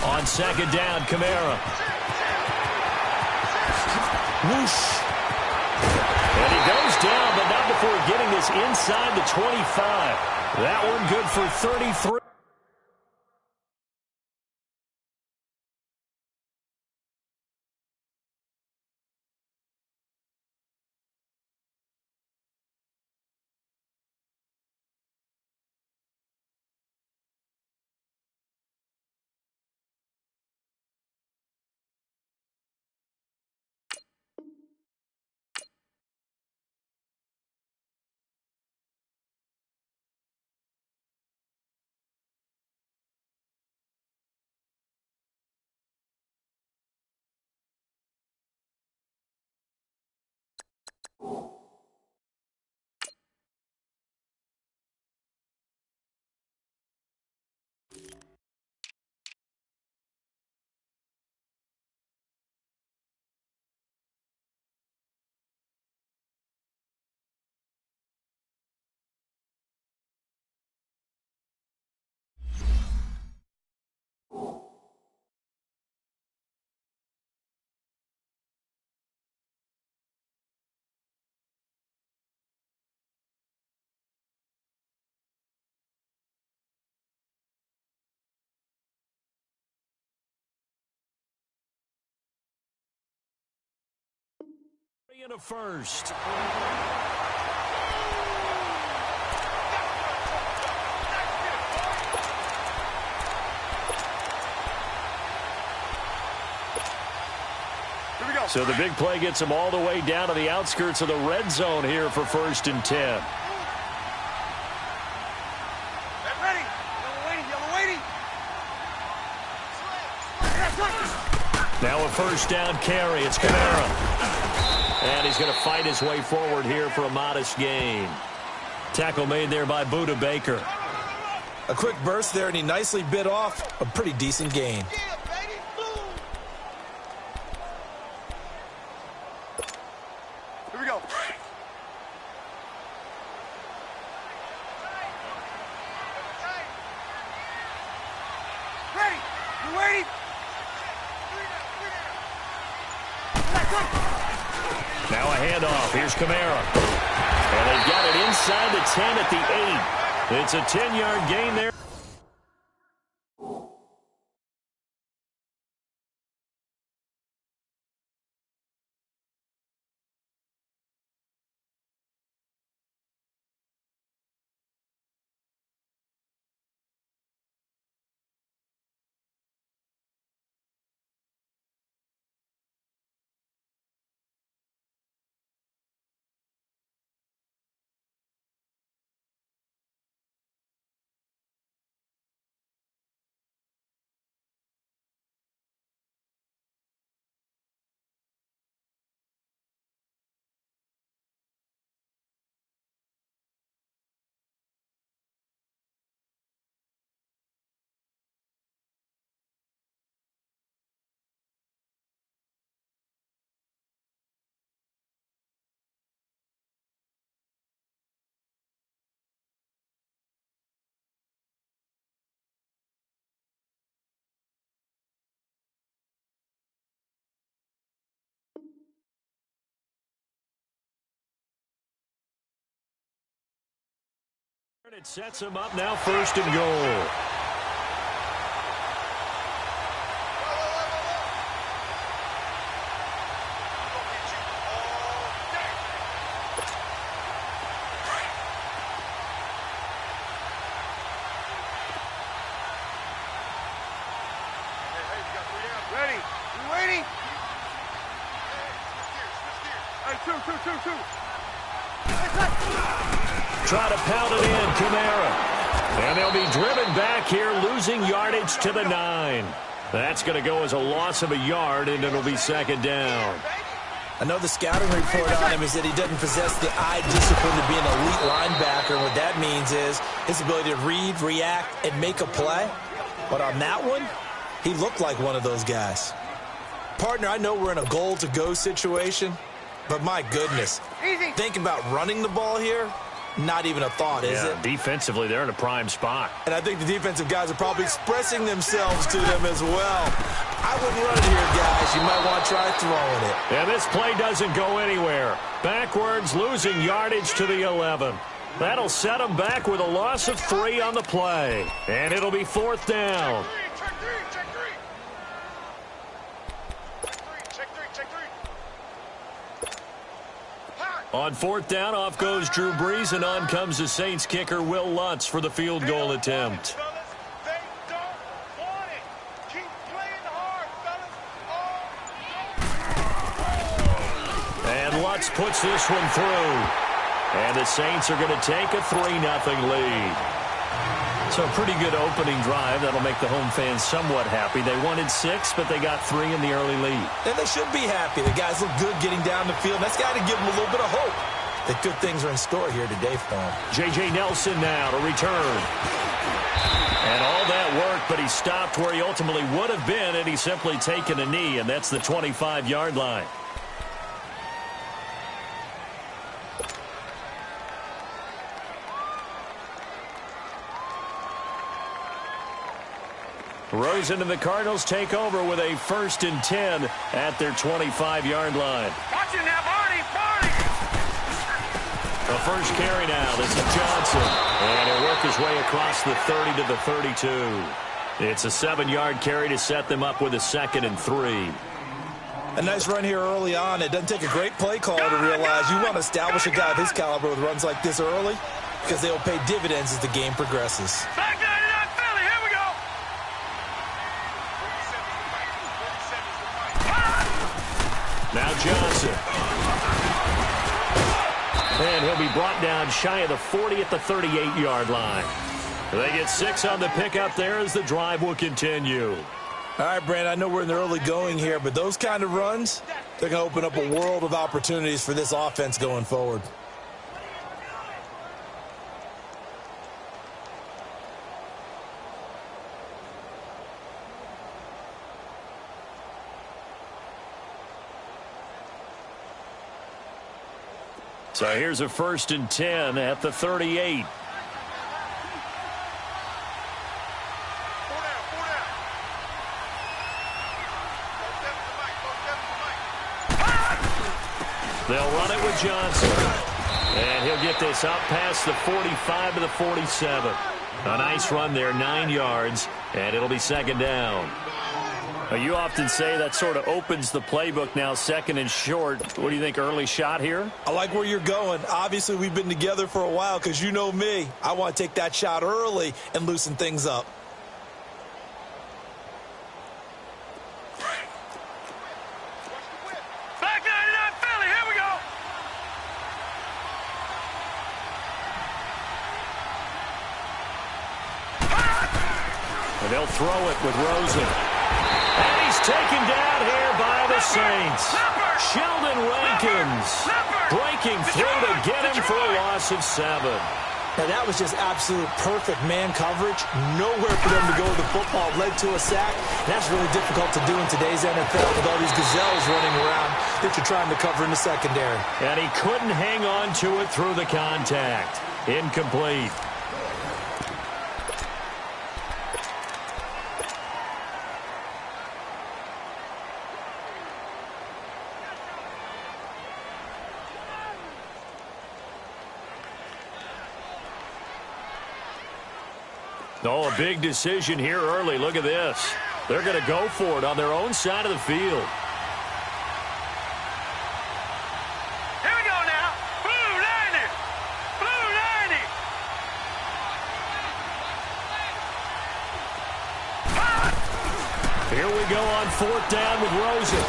[SPEAKER 1] On second down, Camaro.
[SPEAKER 2] Whoosh.
[SPEAKER 1] And he goes down, but not before getting this inside the 25. That one good for 33. In a first. So the big play gets him all the way down to the outskirts of the red zone here for 1st and 10.
[SPEAKER 3] Ready. Yellow waiting.
[SPEAKER 1] Now a first down carry. It's Camaro. And he's going to fight his way forward here for a modest gain. Tackle made there by Budda Baker.
[SPEAKER 2] A quick burst there, and he nicely bit off a pretty decent gain.
[SPEAKER 3] Here we go. Ready. You waiting?
[SPEAKER 1] Now a handoff. Here's Camaro. And they've got it inside the 10 at the 8. It's a 10-yard gain there. It sets him up now 1st and goal.
[SPEAKER 3] Ready. You waiting? Hey, two.
[SPEAKER 1] Try to pound it in, Kamara. And they'll be driven back here, losing yardage to the 9. That's going to go as a loss of a yard, and it'll be second down.
[SPEAKER 2] I know the scouting report on him is that he doesn't possess the eye discipline to be an elite linebacker. What that means is his ability to read, react, and make a play. But on that one, he looked like one of those guys. Partner, I know we're in a goal-to-go situation, but my goodness, thinking about running the ball here, not even a thought, is it?
[SPEAKER 1] Defensively, they're in a prime spot.
[SPEAKER 2] And I think the defensive guys are probably expressing themselves to them as well. I wouldn't run it here, guys. You might want to try throwing it.
[SPEAKER 1] And this play doesn't go anywhere. Backwards, losing yardage to the 11. That'll set them back with a loss of 3 on the play. And it'll be fourth down. On fourth down, off goes Drew Brees, and on comes the Saints kicker, Will Lutz, for the field goal attempt. And Lutz puts this one through. And the Saints are going to take a 3-0 lead. So a pretty good opening drive. That'll make the home fans somewhat happy. They wanted 6, but they got 3 in the early lead.
[SPEAKER 2] And they should be happy. The guys look good getting down the field. That's got to give them a little bit of hope that good things are in store here today for them.
[SPEAKER 1] J.J. Nelson now to return. And all that work, but he stopped where he ultimately would have been, and he's simply taken a knee, and that's the 25-yard line. Rosen and the Cardinals take over with a 1st and 10 at their 25-yard line.
[SPEAKER 3] Watch it now, Barney!
[SPEAKER 1] The first carry now. This is Johnson. And he'll work his way across the 30 to the 32. It's a 7-yard carry to set them up with a 2nd and 3.
[SPEAKER 2] A nice run here early on. It doesn't take a great play call to realize you want to establish a guy of his caliber with runs like this early because they'll pay dividends as the game progresses.
[SPEAKER 3] Back there to that Philly. Here we go.
[SPEAKER 1] Now Johnson. And he'll be brought down shy of the 40 at the 38-yard line. They get 6 on the pickup there as the drive will continue.
[SPEAKER 2] All right, Brandon, I know we're in the early going here, but those kind of runs, they're going to open up a world of opportunities for this offense going forward.
[SPEAKER 1] So here's a 1st and 10 at the 38. They'll run it with Johnson. And he'll get this up past the 45 to the 47. A nice run there, 9 yards, and it'll be 2nd down. You often say that sort of opens the playbook now, 2nd and short. What do you think, early shot here?
[SPEAKER 2] I like where you're going. Obviously, we've been together for a while because you know me. I want to take that shot early and loosen things up.
[SPEAKER 3] Back there to that Philly. Here we go.
[SPEAKER 1] And they'll throw it with Rosen. And he's taken down here by the Saints. Sheldon Rankins breaking through to get him for a loss of 7.
[SPEAKER 2] Now, that was just absolute perfect man coverage. Nowhere for them to go with the football. Led to a sack. That's really difficult to do in today's NFL with all these gazelles running around that you're trying to cover in the secondary.
[SPEAKER 1] And he couldn't hang on to it through the contact. Incomplete. Oh, a big decision here early. Look at this. They're going to go for it on their own side of the field.
[SPEAKER 3] Here we go now. Blue 90. Blue 90.
[SPEAKER 1] Here we go on 4th down with Rosen.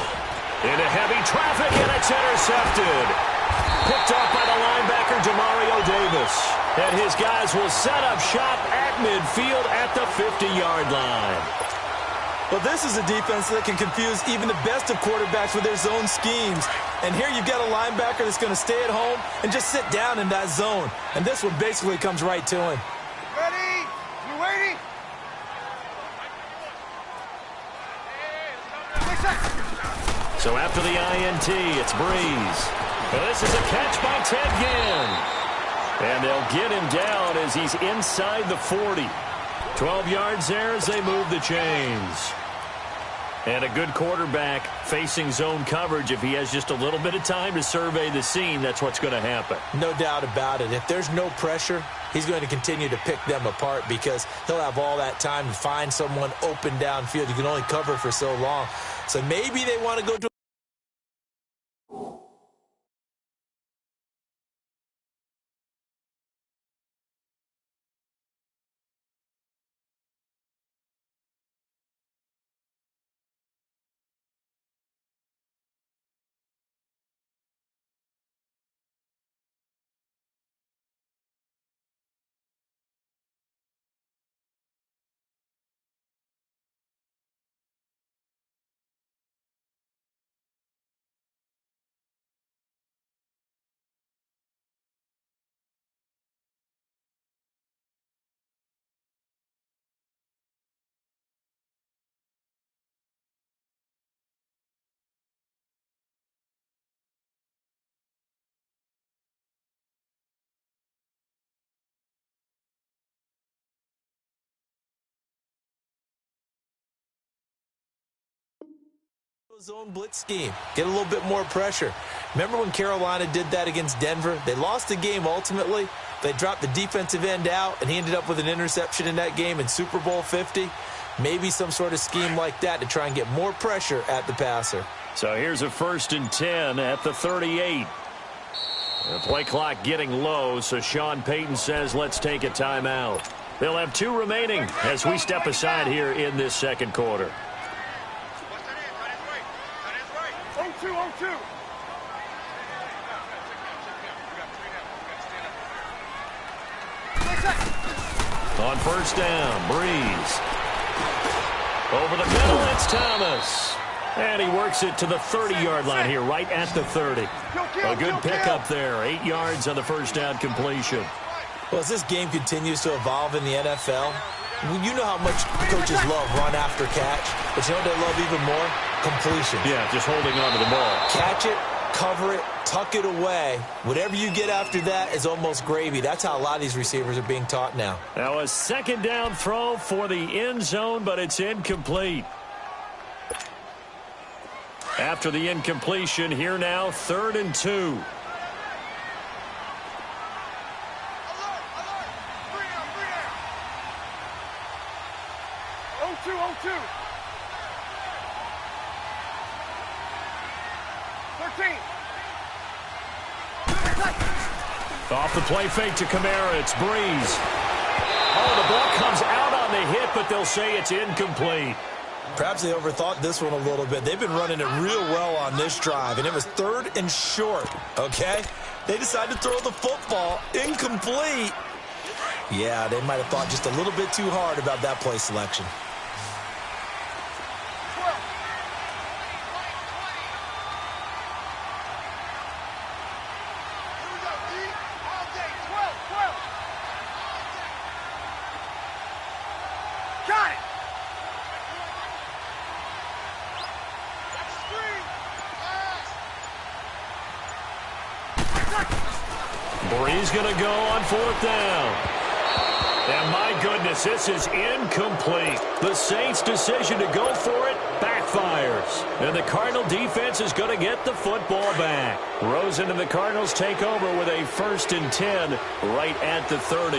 [SPEAKER 1] Into heavy traffic, and it's intercepted. Picked off by the linebacker for Demario Davis. And his guys will set up shop at midfield at the 50-yard line.
[SPEAKER 2] Well, this is a defense that can confuse even the best of quarterbacks with their zone schemes. And here you've got a linebacker that's going to stay at home and just sit down in that zone. And this one basically comes right to him.
[SPEAKER 3] Ready? You waiting?
[SPEAKER 1] So after the INT, it's Breeze. Well, this is a catch by Ted Ginn. And they'll get him down as he's inside the 40. 12 yards there as they move the chains. And a good quarterback facing zone coverage. If he has just a little bit of time to survey the scene, that's what's going to happen.
[SPEAKER 2] No doubt about it. If there's no pressure, he's going to continue to pick them apart because he'll have all that time to find someone open downfield. You can only cover for so long. So maybe they want to go to zone blitz scheme. Get a little bit more pressure. Remember when Carolina did that against Denver? They lost the game ultimately. They dropped the defensive end out, and he ended up with an interception in that game in Super Bowl 50. Maybe some sort of scheme like that to try and get more pressure at the passer.
[SPEAKER 1] So here's a 1st and 10 at the 38. The play clock getting low, so Sean Payton says let's take a timeout. They'll have 2 remaining as we step aside here in this second quarter.
[SPEAKER 3] 0-2.
[SPEAKER 1] On 1st down, Breeze. Over the middle, it's Thomas. And he works it to the 30-yard line here, right at the 30. A good pickup there, 8 yards on the 1st down completion.
[SPEAKER 2] Well, as this game continues to evolve in the NFL, you know how much coaches love run after catch, but you know what they love even more? Completion.
[SPEAKER 1] Yeah, just holding on to the ball.
[SPEAKER 2] Catch it, cover it, tuck it away. Whatever you get after that is almost gravy. That's how a lot of these receivers are being taught now.
[SPEAKER 1] Now a 2nd down throw for the end zone, but it's incomplete. After the incompletion, here now, 3rd and 2. Off the play fake to Kamara, it's Breeze. Oh, the ball comes out on the hit, but they'll say it's incomplete.
[SPEAKER 2] Perhaps they overthought this one a little bit. They've been running it real well on this drive, and it was 3rd and short, okay? They decided to throw the football incomplete. Yeah, they might have thought just a little bit too hard about that play selection.
[SPEAKER 1] Breeze going to go on 4th down. And my goodness, this is incomplete. The Saints' decision to go for it backfires. And the Cardinal defense is going to get the football back. Rosen and the Cardinals take over with a 1st and 10 right at the 30.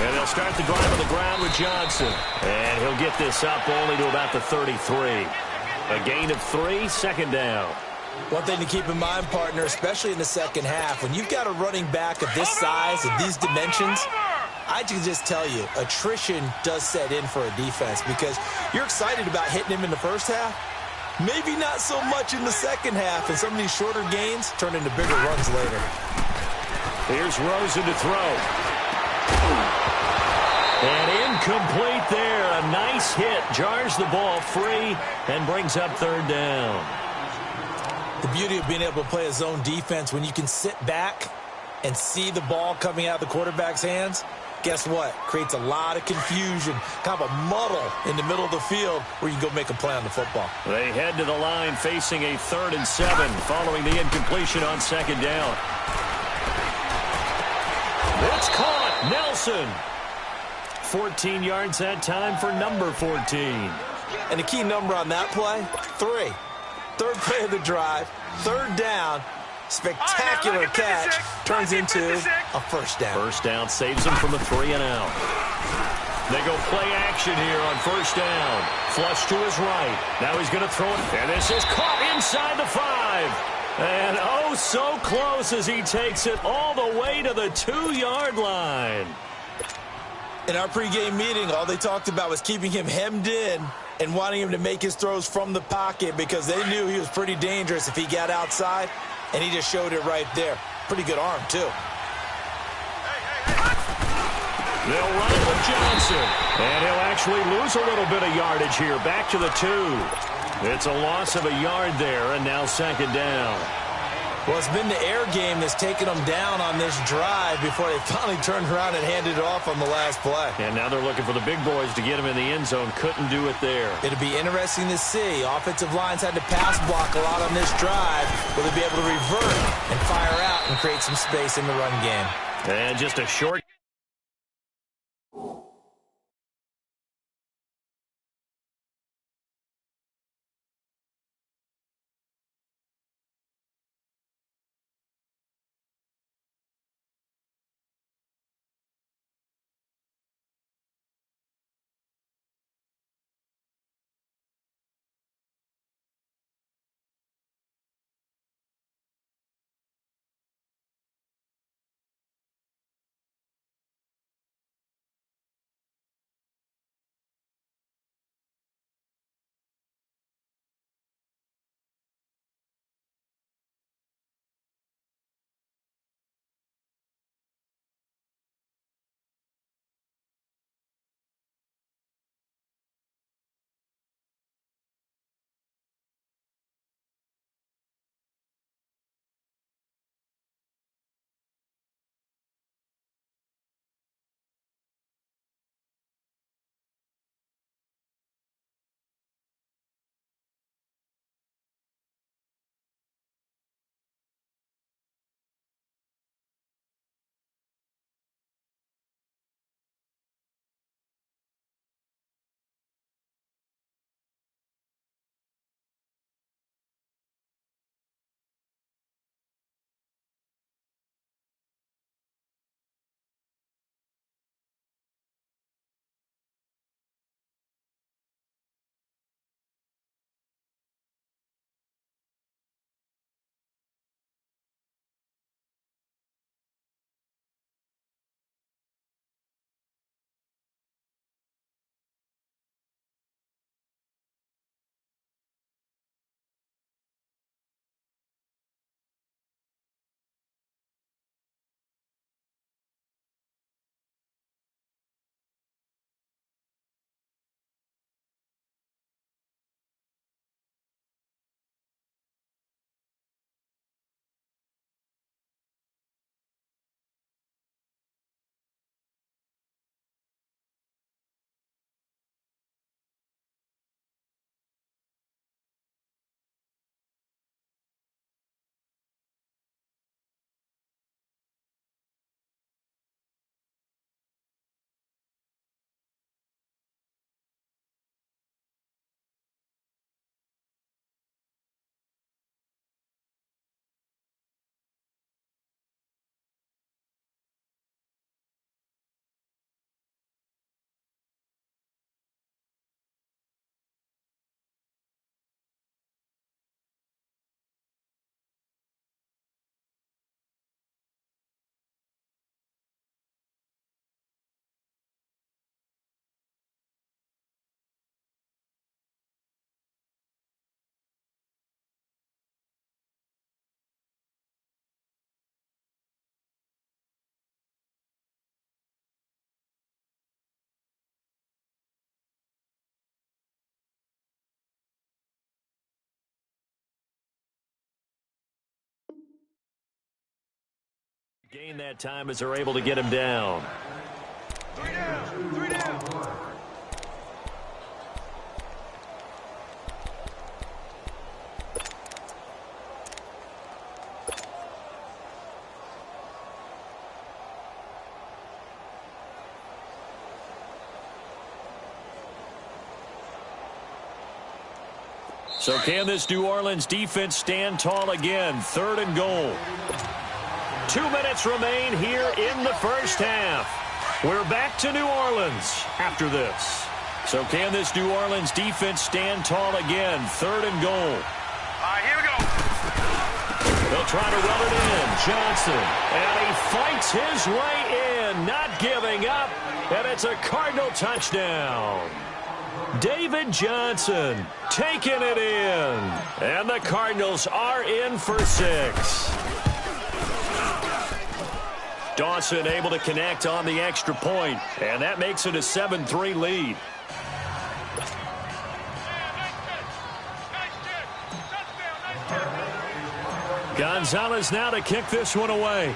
[SPEAKER 1] And they'll start the drive on the ground with Johnson. And he'll get this up only to about the 33. A gain of 3, 2nd down.
[SPEAKER 2] One thing to keep in mind, partner, especially in the second half, when you've got a running back of this size and these dimensions, I can just tell you, attrition does set in for a defense because you're excited about hitting him in the first half, Maybe not so much in the second half, and some of these shorter gains turn into bigger runs later.
[SPEAKER 1] Here's Rosen to throw. And incomplete there. A nice hit. Jars the ball free and brings up third down.
[SPEAKER 2] The beauty of being able to play a zone defense when you can sit back and see the ball coming out of the quarterback's hands, guess what? Creates a lot of confusion, kind of a muddle in the middle of the field where you can go make a play on the football.
[SPEAKER 1] They head to the line facing a 3rd and 7 following the incompletion on second down. It's caught. Nelson. 14 yards that time for number 14.
[SPEAKER 2] And the key number on that play, 3. Third play of the drive, 3rd down. Spectacular catch turns into a first down.
[SPEAKER 1] First down saves them from a 3 and out. They go play action here on first down. Flush to his right. Now he's going to throw it. And this is caught inside the 5. And oh, so close as he takes it all the way to the 2-yard line.
[SPEAKER 2] In our pregame meeting, all they talked about was keeping him hemmed in and wanting him to make his throws from the pocket because they knew he was pretty dangerous if he got outside, and he just showed it right there. Pretty good arm, too.
[SPEAKER 1] They'll run it with Johnson, and he'll actually lose a little bit of yardage here. Back to the 2. It's a loss of a yard there, and now second down.
[SPEAKER 2] Well, it's been the air game that's taken them down on this drive before they finally turned around and handed it off on the last play.
[SPEAKER 1] And now they're looking for the big boys to get him in the end zone. Couldn't do it there.
[SPEAKER 2] It'll be interesting to see. Offensive lines had to pass block a lot on this drive. Will they be able to revert and fire out and create some space in the run game?
[SPEAKER 1] And just a short Gain that time as they're able to get him down.
[SPEAKER 3] 3 down, 3 down.
[SPEAKER 1] So can this New Orleans defense stand tall again? 3rd and goal. 2 minutes remain here in the first half. We're back to New Orleans after this. So can this New Orleans defense stand tall again? 3rd and goal.
[SPEAKER 3] All right, here we go.
[SPEAKER 1] They'll try to run it in. Johnson. And he fights his way in, not giving up. And it's a Cardinal touchdown. David Johnson taking it in. And the Cardinals are in for 6. Dawson able to connect on the extra point. And that makes it a 7-3 lead. Gonzalez now to kick this one away.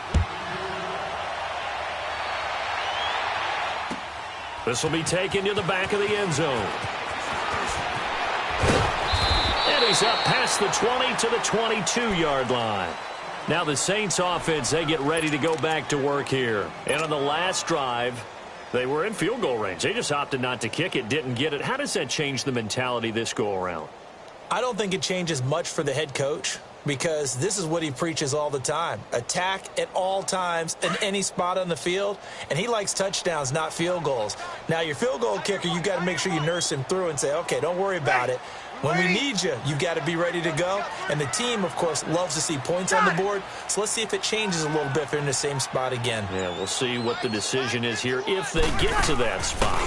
[SPEAKER 1] This will be taken to the back of the end zone. And he's up past the 20 to the 22-yard line. Now the Saints offense, they get ready to go back to work here. And on the last drive, they were in field goal range. They just opted not to kick it, didn't get it. How does that change the mentality this go around?
[SPEAKER 2] I don't think it changes much for the head coach, because this is what he preaches all the time. Attack at all times in any spot on the field, and he likes touchdowns, not field goals. Now, your field goal kicker, you got to make sure you nurse him through and say, okay, don't worry about it. When we need you, you've got to be ready to go. And the team, of course, loves to see points on the board. So let's see if it changes a little bit if they're in the same spot again.
[SPEAKER 1] Yeah, we'll see what the decision is here if they get to that spot.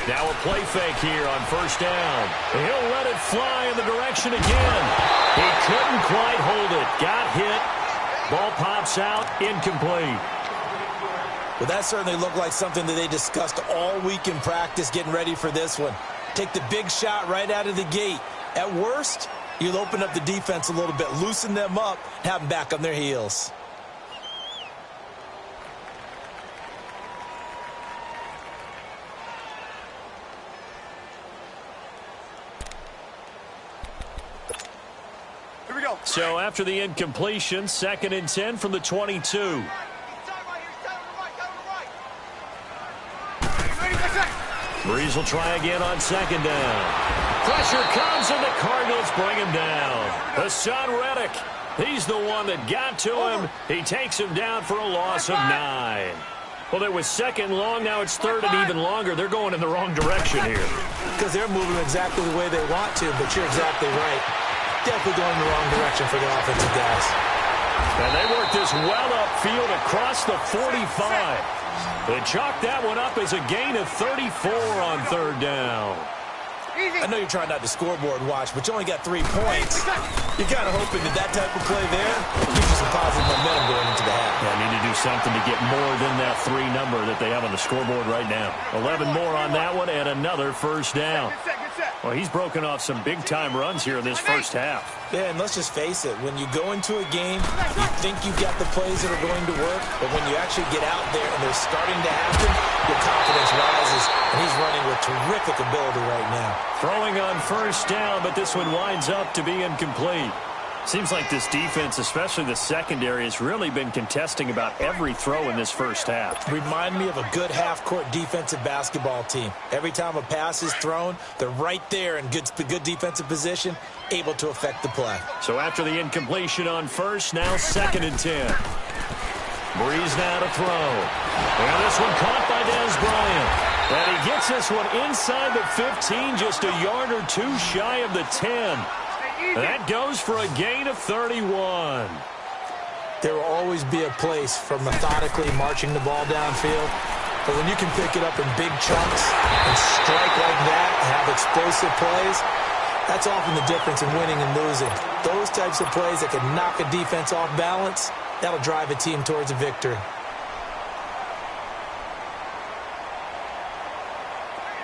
[SPEAKER 1] Now a play fake here on 1st down. He'll let it fly in the direction again. He couldn't quite hold it. Got hit. Ball pops out. Incomplete.
[SPEAKER 2] Well, that certainly looked like something that they discussed all week in practice getting ready for this one. Take the big shot right out of the gate. At worst, you'll open up the defense a little bit, loosen them up, have them back on their heels.
[SPEAKER 3] Here we go.
[SPEAKER 1] So after the incompletion, 2nd and 10 from the 22. Breeze will try again on 2nd down. Pressure comes and the Cardinals bring him down. Hassan Reddick, he's the one that got to him. He takes him down for a loss of 9. Well, it was 2nd long, now it's 3rd and even longer. They're going in the wrong direction here.
[SPEAKER 2] Because they're moving exactly the way they want to, but you're exactly right. Definitely going in the wrong direction for the offensive guys.
[SPEAKER 1] And they work this well upfield across the 45. They chalk that one up as a gain of 34 on 3rd down.
[SPEAKER 2] I know you're trying not to scoreboard watch, but you only got 3 points. You're kind of hoping that type of play there gives you some positive momentum going into the half.
[SPEAKER 1] Yeah, need to do something to get more than that 3 number that they have on the scoreboard right now. 11 more on that one and another 1st down. Well, he's broken off some big-time runs here in this first half.
[SPEAKER 2] Yeah, and let's just face it. When you go into a game, you think you've got the plays that are going to work, but when you actually get out there and they're starting to happen, your confidence rises, and he's running with terrific ability right now.
[SPEAKER 1] Throwing on 1st down, but this one winds up to be incomplete. Seems like this defense, especially the secondary, has really been contesting about every throw in this first half.
[SPEAKER 2] Remind me of a good half-court defensive basketball team. Every time a pass is thrown, they're right there in good defensive position, able to affect the play.
[SPEAKER 1] So after the incompletion on 1st, now 2nd and 10. Breeze now to throw. And this one caught by Dez Bryant. And he gets this one inside the 15, just a yard or 2 shy of the 10. That goes for a gain of 31.
[SPEAKER 2] There will always be a place for methodically marching the ball downfield. But when you can pick it up in big chunks and strike like that and have explosive plays, that's often the difference in winning and losing. Those types of plays that can knock a defense off balance, that'll drive a team towards a victory.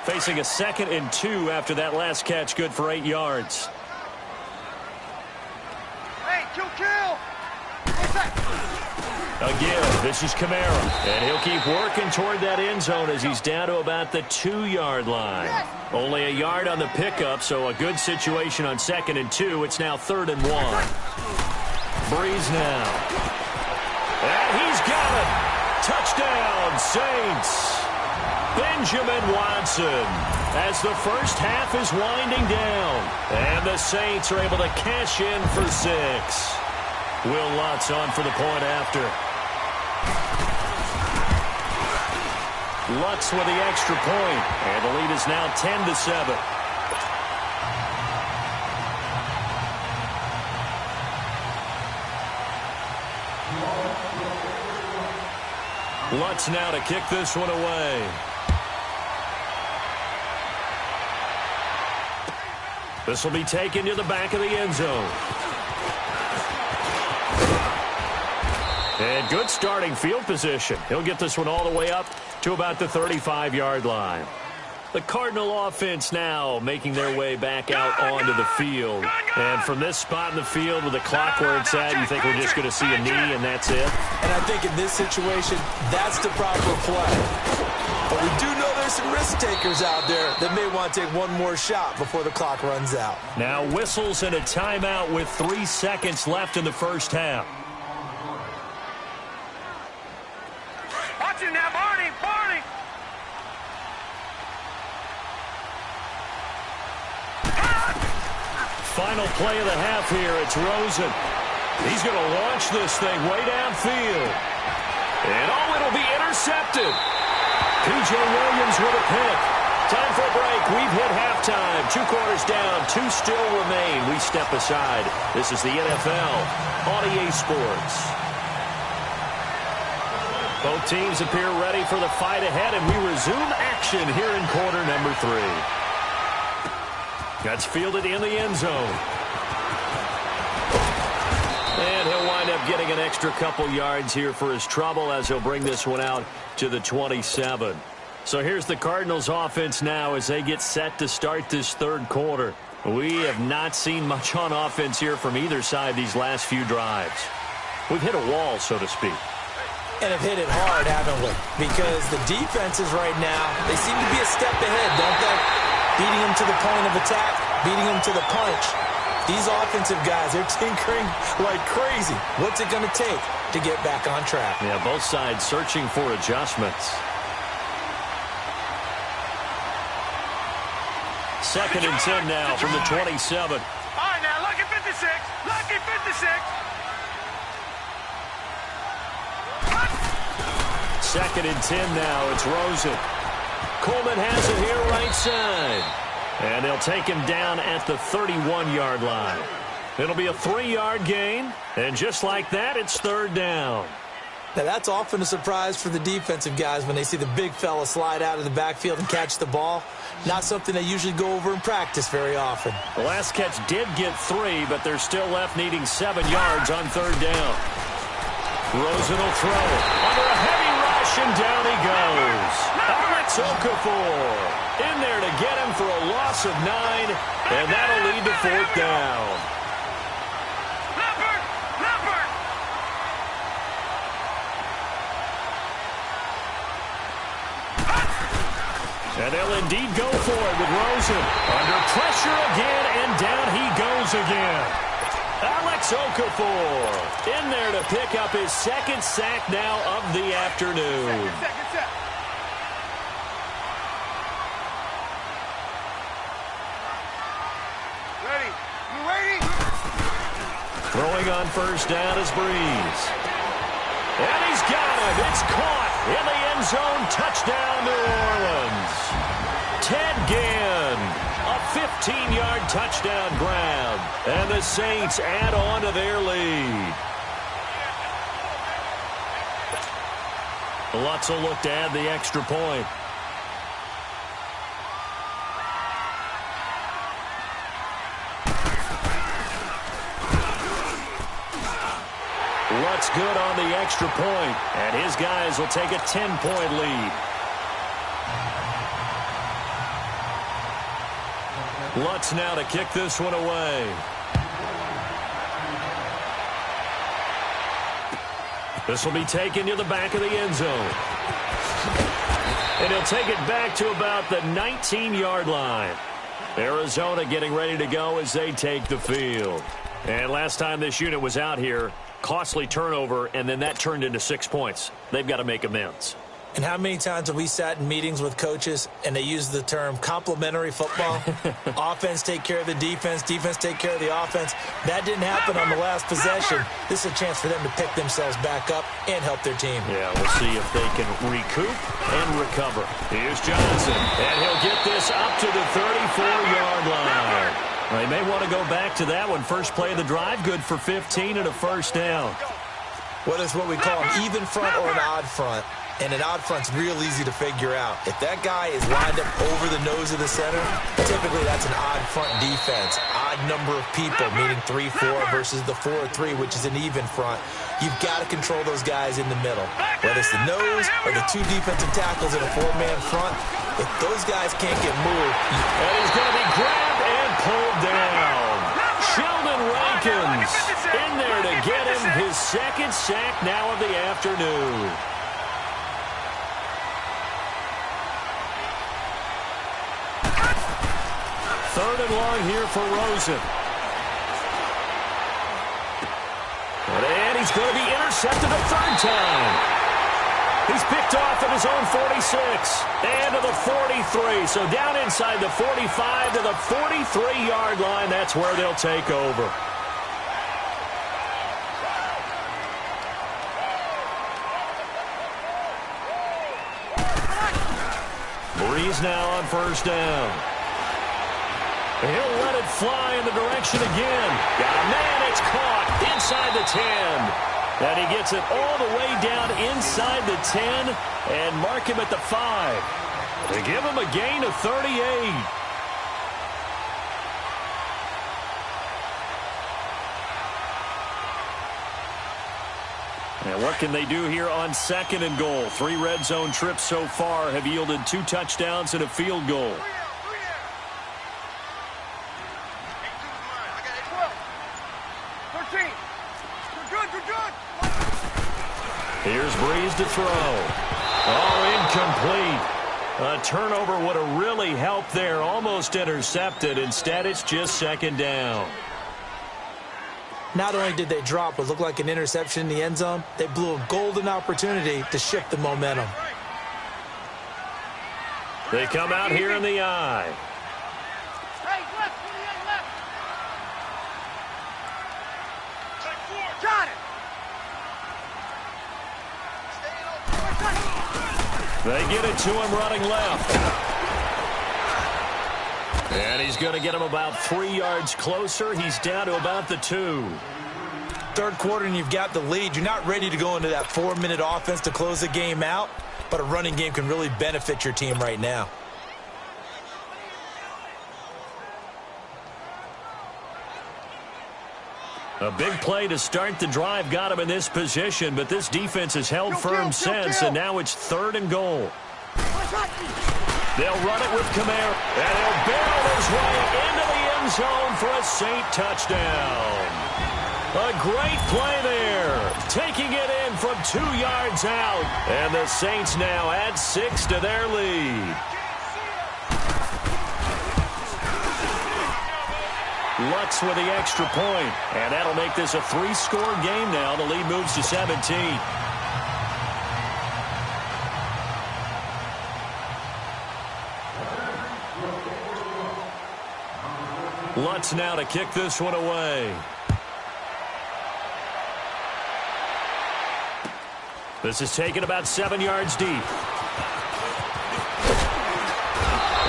[SPEAKER 1] Facing a 2nd and 2 after that last catch, good for 8 yards.
[SPEAKER 3] Hey, kill! What's that?
[SPEAKER 1] Again, this is Kamara, and he'll keep working toward that end zone as he's down to about the 2-yard line. Only a yard on the pickup, so a good situation on 2nd and 2. It's now 3rd and 1. Breeze now. And he's got it. Touchdown, Saints. Benjamin Watson as the first half is winding down. And the Saints are able to cash in for 6. Will Lutz on for the point after. Lutz with the extra point, and the lead is now 10-7. Lutz now to kick this one away. This will be taken to the back of the end zone. And good starting field position. He'll get this one all the way up to about the 35-yard line. The Cardinal offense now making their way back out onto the field. And from this spot in the field with the clock where it's at, you think we're just going to see a knee and that's it?
[SPEAKER 2] And I think in this situation, that's the proper play. But we do know there's some risk takers out there that may want to take one more shot before the clock runs out.
[SPEAKER 1] Now whistles and a timeout with 3 seconds left in the first half.
[SPEAKER 3] Watch him now, Barney! Barney!
[SPEAKER 1] Final play of the half here. It's Rosen. He's going to launch this thing way downfield. And it'll be intercepted. P.J. Williams with a pick. Time for a break. We've hit halftime. 2 quarters down. 2 still remain. We step aside. This is the NFL on EA Sports. Both teams appear ready for the fight ahead, and we resume action here in quarter number 3. That's fielded in the end zone. And he'll wind up getting an extra couple yards here for his trouble as he'll bring this one out to the 27. So here's the Cardinals offense now as they get set to start this third quarter. We have not seen much on offense here from either side these last few drives. We've hit a wall, so to speak.
[SPEAKER 2] And have hit it hard, haven't we? Because the defenses right now, they seem to be a step ahead, don't they? Beating them to the point of attack, beating them to the punch. These offensive guys, they're tinkering like crazy. What's it going to take to get back on track?
[SPEAKER 1] Yeah, both sides searching for adjustments. 2nd and 10 now from the 27.
[SPEAKER 3] All right, now, lucky 56. Lucky 56.
[SPEAKER 1] 2nd and 10 now. It's Rosen. Coleman has it here right side. And they'll take him down at the 31-yard line. It'll be a 3-yard gain. And just like that, it's 3rd down.
[SPEAKER 2] Now, that's often a surprise for the defensive guys when they see the big fella slide out of the backfield and catch the ball. Not something they usually go over in practice very often.
[SPEAKER 1] The last catch did get 3, but they're still left needing 7 yards on 3rd down. Rosen will throw under a heavy rush, and down he goes. Alex Okafor in there to get him for a loss of 9, and that'll lead to 4th down. And they'll indeed go for it with Rosen. Under pressure again, and down he goes again. Alex Okafor in there to pick up his 2nd sack now of the afternoon.
[SPEAKER 3] Ready? You ready?
[SPEAKER 1] Throwing on 1st down is Breeze. And he's got it. It's caught in the end zone. Touchdown, New Orleans. Ted Ginn, a 15-yard touchdown grab. And the Saints add on to their lead. Lutz will look to add the extra point. Lutz good on the extra point, and his guys will take a 10-point lead. Lutz now to kick this one away. This will be taken to the back of the end zone. And he'll take it back to about the 19-yard line. Arizona getting ready to go as they take the field. And last time this unit was out here, costly turnover, and then that turned into 6 points. They've got to make amends.
[SPEAKER 2] And how many times have we sat in meetings with coaches and they use the term complementary football? Offense take care of the defense, defense take care of the offense. That didn't happen on the last possession. This is a chance for them to pick themselves back up and help their team.
[SPEAKER 1] Yeah, we'll see if they can recoup and recover. Here's Johnson, and he'll get this up to the 34-yard line. Well, they may want to go back to that one. First play of the drive, good for 15 and a first down.
[SPEAKER 2] Whether it's what we call an even front or an odd front, and an odd front's real easy to figure out. If that guy is lined up over the nose of the center, typically that's an odd front defense. Odd number of people, meaning 3-4 versus the 4-3, which is an even front. You've got to control those guys in the middle. Whether it's the nose or the two defensive tackles in a four-man front, if those guys can't get moved.
[SPEAKER 1] And he's going to be grabbed and pulled down. Sheldon Rankins in there to get him his second sack now of the afternoon. Third and long here for Rosen. And he's going to be intercepted a third time. He's picked off at his own 46 and to the 43. So down inside the 45 to the 43-yard line. That's where they'll take over. Breeze now on first down. He'll let it fly in the direction again. Got a man, it's caught inside the 10. And he gets it all the way down inside the 10 and mark him at the 5. To give him a gain of 38. And what can they do here on second and goal? 3 red zone trips so far have yielded 2 touchdowns and a field goal. Here's Breeze to throw. Oh, incomplete. A turnover would have really helped there. Almost intercepted. Instead, it's just second down.
[SPEAKER 2] Not only did they drop what looked like an interception in the end zone, they blew a golden opportunity to shift the momentum.
[SPEAKER 1] They come out here in the eye.
[SPEAKER 3] Got it.
[SPEAKER 1] They get it to him running left. And he's going to get him about 3 yards closer. He's down to about the 2.
[SPEAKER 2] Third quarter and you've got the lead. You're not ready to go into that 4-minute offense to close the game out, but a running game can really benefit your team right now.
[SPEAKER 1] A big play to start the drive got him in this position, but this defense has held firm since, and now it's third and goal. They'll run it with Kamara, and he'll barrel his way into the end zone for a Saint touchdown. A great play there, taking it in from 2 yards out, and the Saints now add 6 to their lead. Lutz with the extra point, and that'll make this a 3-score game now. The lead moves to 17. Lutz now to kick this one away. This is taken about 7 yards deep.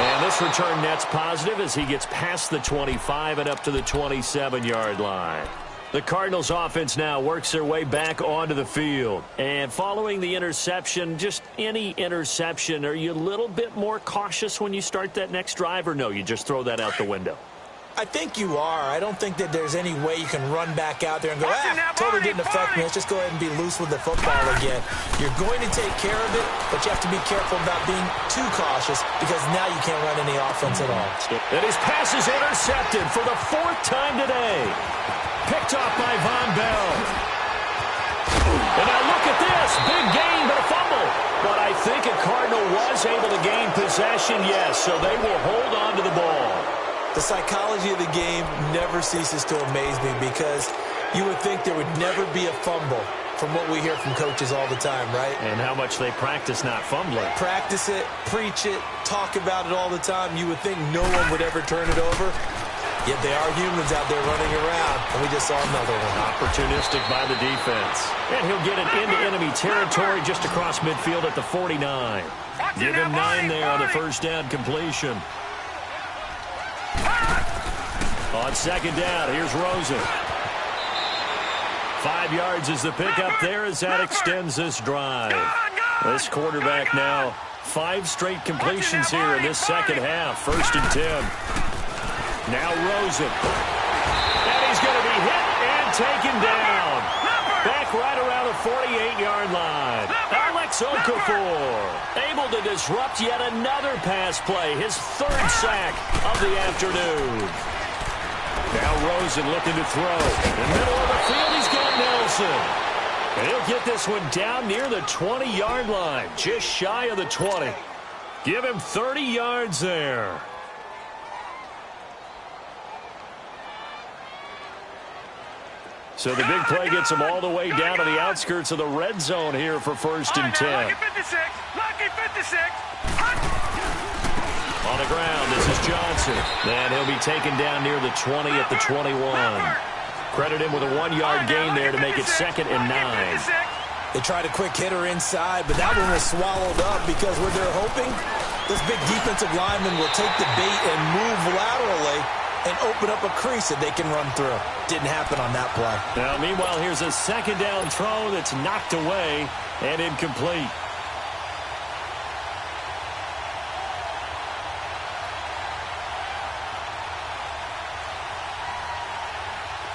[SPEAKER 1] And this return net's positive as he gets past the 25 and up to the 27-yard line. The Cardinals offense now works their way back onto the field. And following the interception, just any interception, are you a little bit more cautious when you start that next drive, or no, you just throw that out the window?
[SPEAKER 2] I think you are. I don't think that there's any way you can run back out there and go, totally didn't affect me. Let's just go ahead and be loose with the football again. You're going to take care of it, but you have to be careful about being too cautious because now you can't run any offense at all.
[SPEAKER 1] And his pass is intercepted for the 4th time today. Picked off by Von Bell. And now look at this? Big gain, but a fumble. But I think a Cardinal was able to gain possession, yes, so they will hold on to the ball.
[SPEAKER 2] The psychology of the game never ceases to amaze me because you would think there would never be a fumble from what we hear from coaches all the time, right?
[SPEAKER 1] And how much they practice not fumbling.
[SPEAKER 2] Practice it, preach it, talk about it all the time. You would think no one would ever turn it over. Yet they are humans out there running around, and we just saw another one.
[SPEAKER 1] Opportunistic by the defense. And he'll get it into enemy territory just across midfield at the 49. Give him 9 there on the first down completion. On second down, here's Rosen. 5 yards is the pickup there as that extends this drive. This quarterback now 5 straight completions here in this second half. First and 10. Now Rosen. And he's going to be hit and taken down. Back right around the 48-yard line. Alex Okafor able to disrupt yet another pass play. His 3rd sack of the afternoon. Now Rosen looking to throw. In the middle of the field, he's got Nelson. And he'll get this one down near the 20-yard line. Just shy of the 20. Give him 30 yards there. So the big play gets him all the way down to the outskirts of the red zone here for first and 10.
[SPEAKER 3] Lucky 56. Lucky 56.
[SPEAKER 1] On the ground, this is Johnson. And he'll be taken down near the 20 at the 21. Credit him with a 1-yard gain there to make it 2nd and 9.
[SPEAKER 2] They tried a quick hitter inside, but that one was swallowed up because what they're hoping, this big defensive lineman will take the bait and move laterally and open up a crease that they can run through. Didn't happen on that play.
[SPEAKER 1] Now, meanwhile, here's a second down throw that's knocked away and incomplete.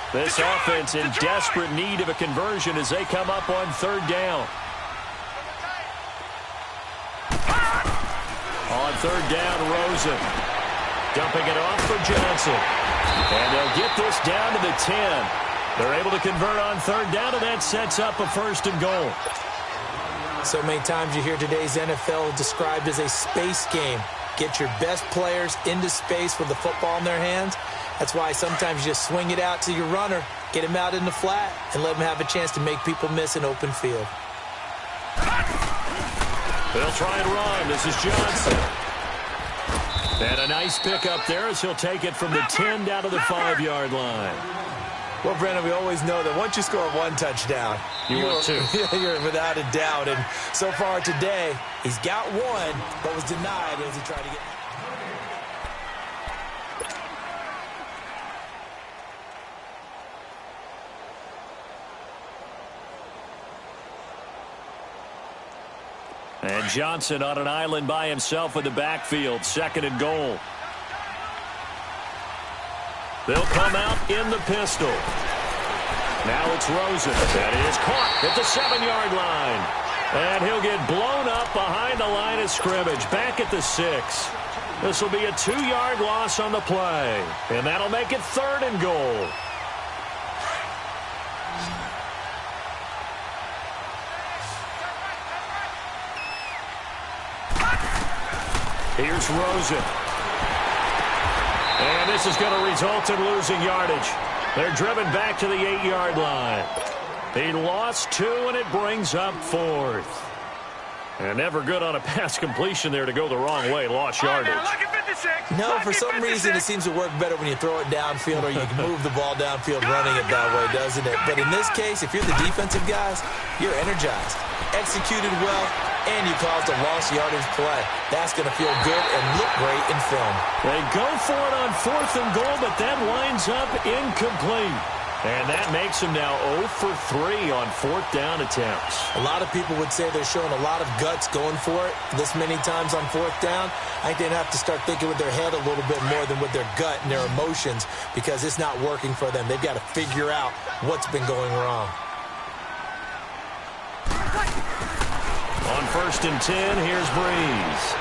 [SPEAKER 1] This offense in desperate need of a conversion as they come up on 3rd down. On 3rd down, Rosen. Dumping it off for Johnson. And they'll get this down to the 10. They're able to convert on 3rd down, and that sets up a 1st and goal.
[SPEAKER 2] So many times you hear today's NFL described as a space game. Get your best players into space with the football in their hands. That's why sometimes you just swing it out to your runner, get him out in the flat, and let him have a chance to make people miss an open field.
[SPEAKER 1] They'll try and run. This is Johnson. And a nice pickup there as he'll take it from the 10 down to the 5-yard line.
[SPEAKER 2] Well, Brennan, we always know that once you score 1 touchdown,
[SPEAKER 1] you're
[SPEAKER 2] without a doubt. And so far today, he's got 1, but was denied as he tried to get...
[SPEAKER 1] And Johnson on an island by himself in the backfield. 2nd and goal. They'll come out in the pistol. Now it's Rosen. That is caught at the 7-yard line. And he'll get blown up behind the line of scrimmage. Back at the 6. This will be a 2-yard loss on the play. And that'll make it 3rd and goal. Here's Rosen. And this is going to result in losing yardage. They're driven back to the 8-yard line. He lost 2, and it brings up 4th. And never good on a pass completion there to go the wrong way. Lost yardage.
[SPEAKER 2] No, for some reason it seems to work better when you throw it downfield or you can move the ball downfield running it that way, doesn't it? But in this case, if you're the defensive guys, you're energized, executed well, and you caused a lost yardage play. That's going to feel good and look great in film.
[SPEAKER 1] They go for it on 4th and goal, but that winds up incomplete. And that makes him now 0 for 3 on 4th down attempts.
[SPEAKER 2] A lot of people would say they're showing a lot of guts going for it this many times on 4th down. I think they'd have to start thinking with their head a little bit more than with their gut and their emotions because it's not working for them. They've got to figure out what's been going wrong.
[SPEAKER 1] On 1st and 10, here's Breeze.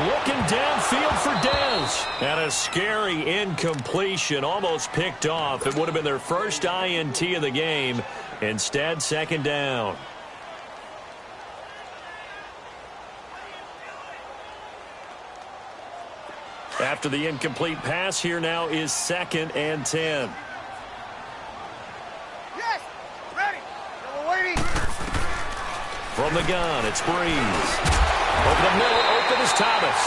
[SPEAKER 1] Looking downfield for Dez. And a scary incompletion, almost picked off. It would have been their first INT of the game. Instead, 2nd down. After the incomplete pass, here now is 2nd and 10.
[SPEAKER 3] Yes! Ready! We're waiting!
[SPEAKER 1] From the gun, it's Breeze. Over the middle, open is Thomas.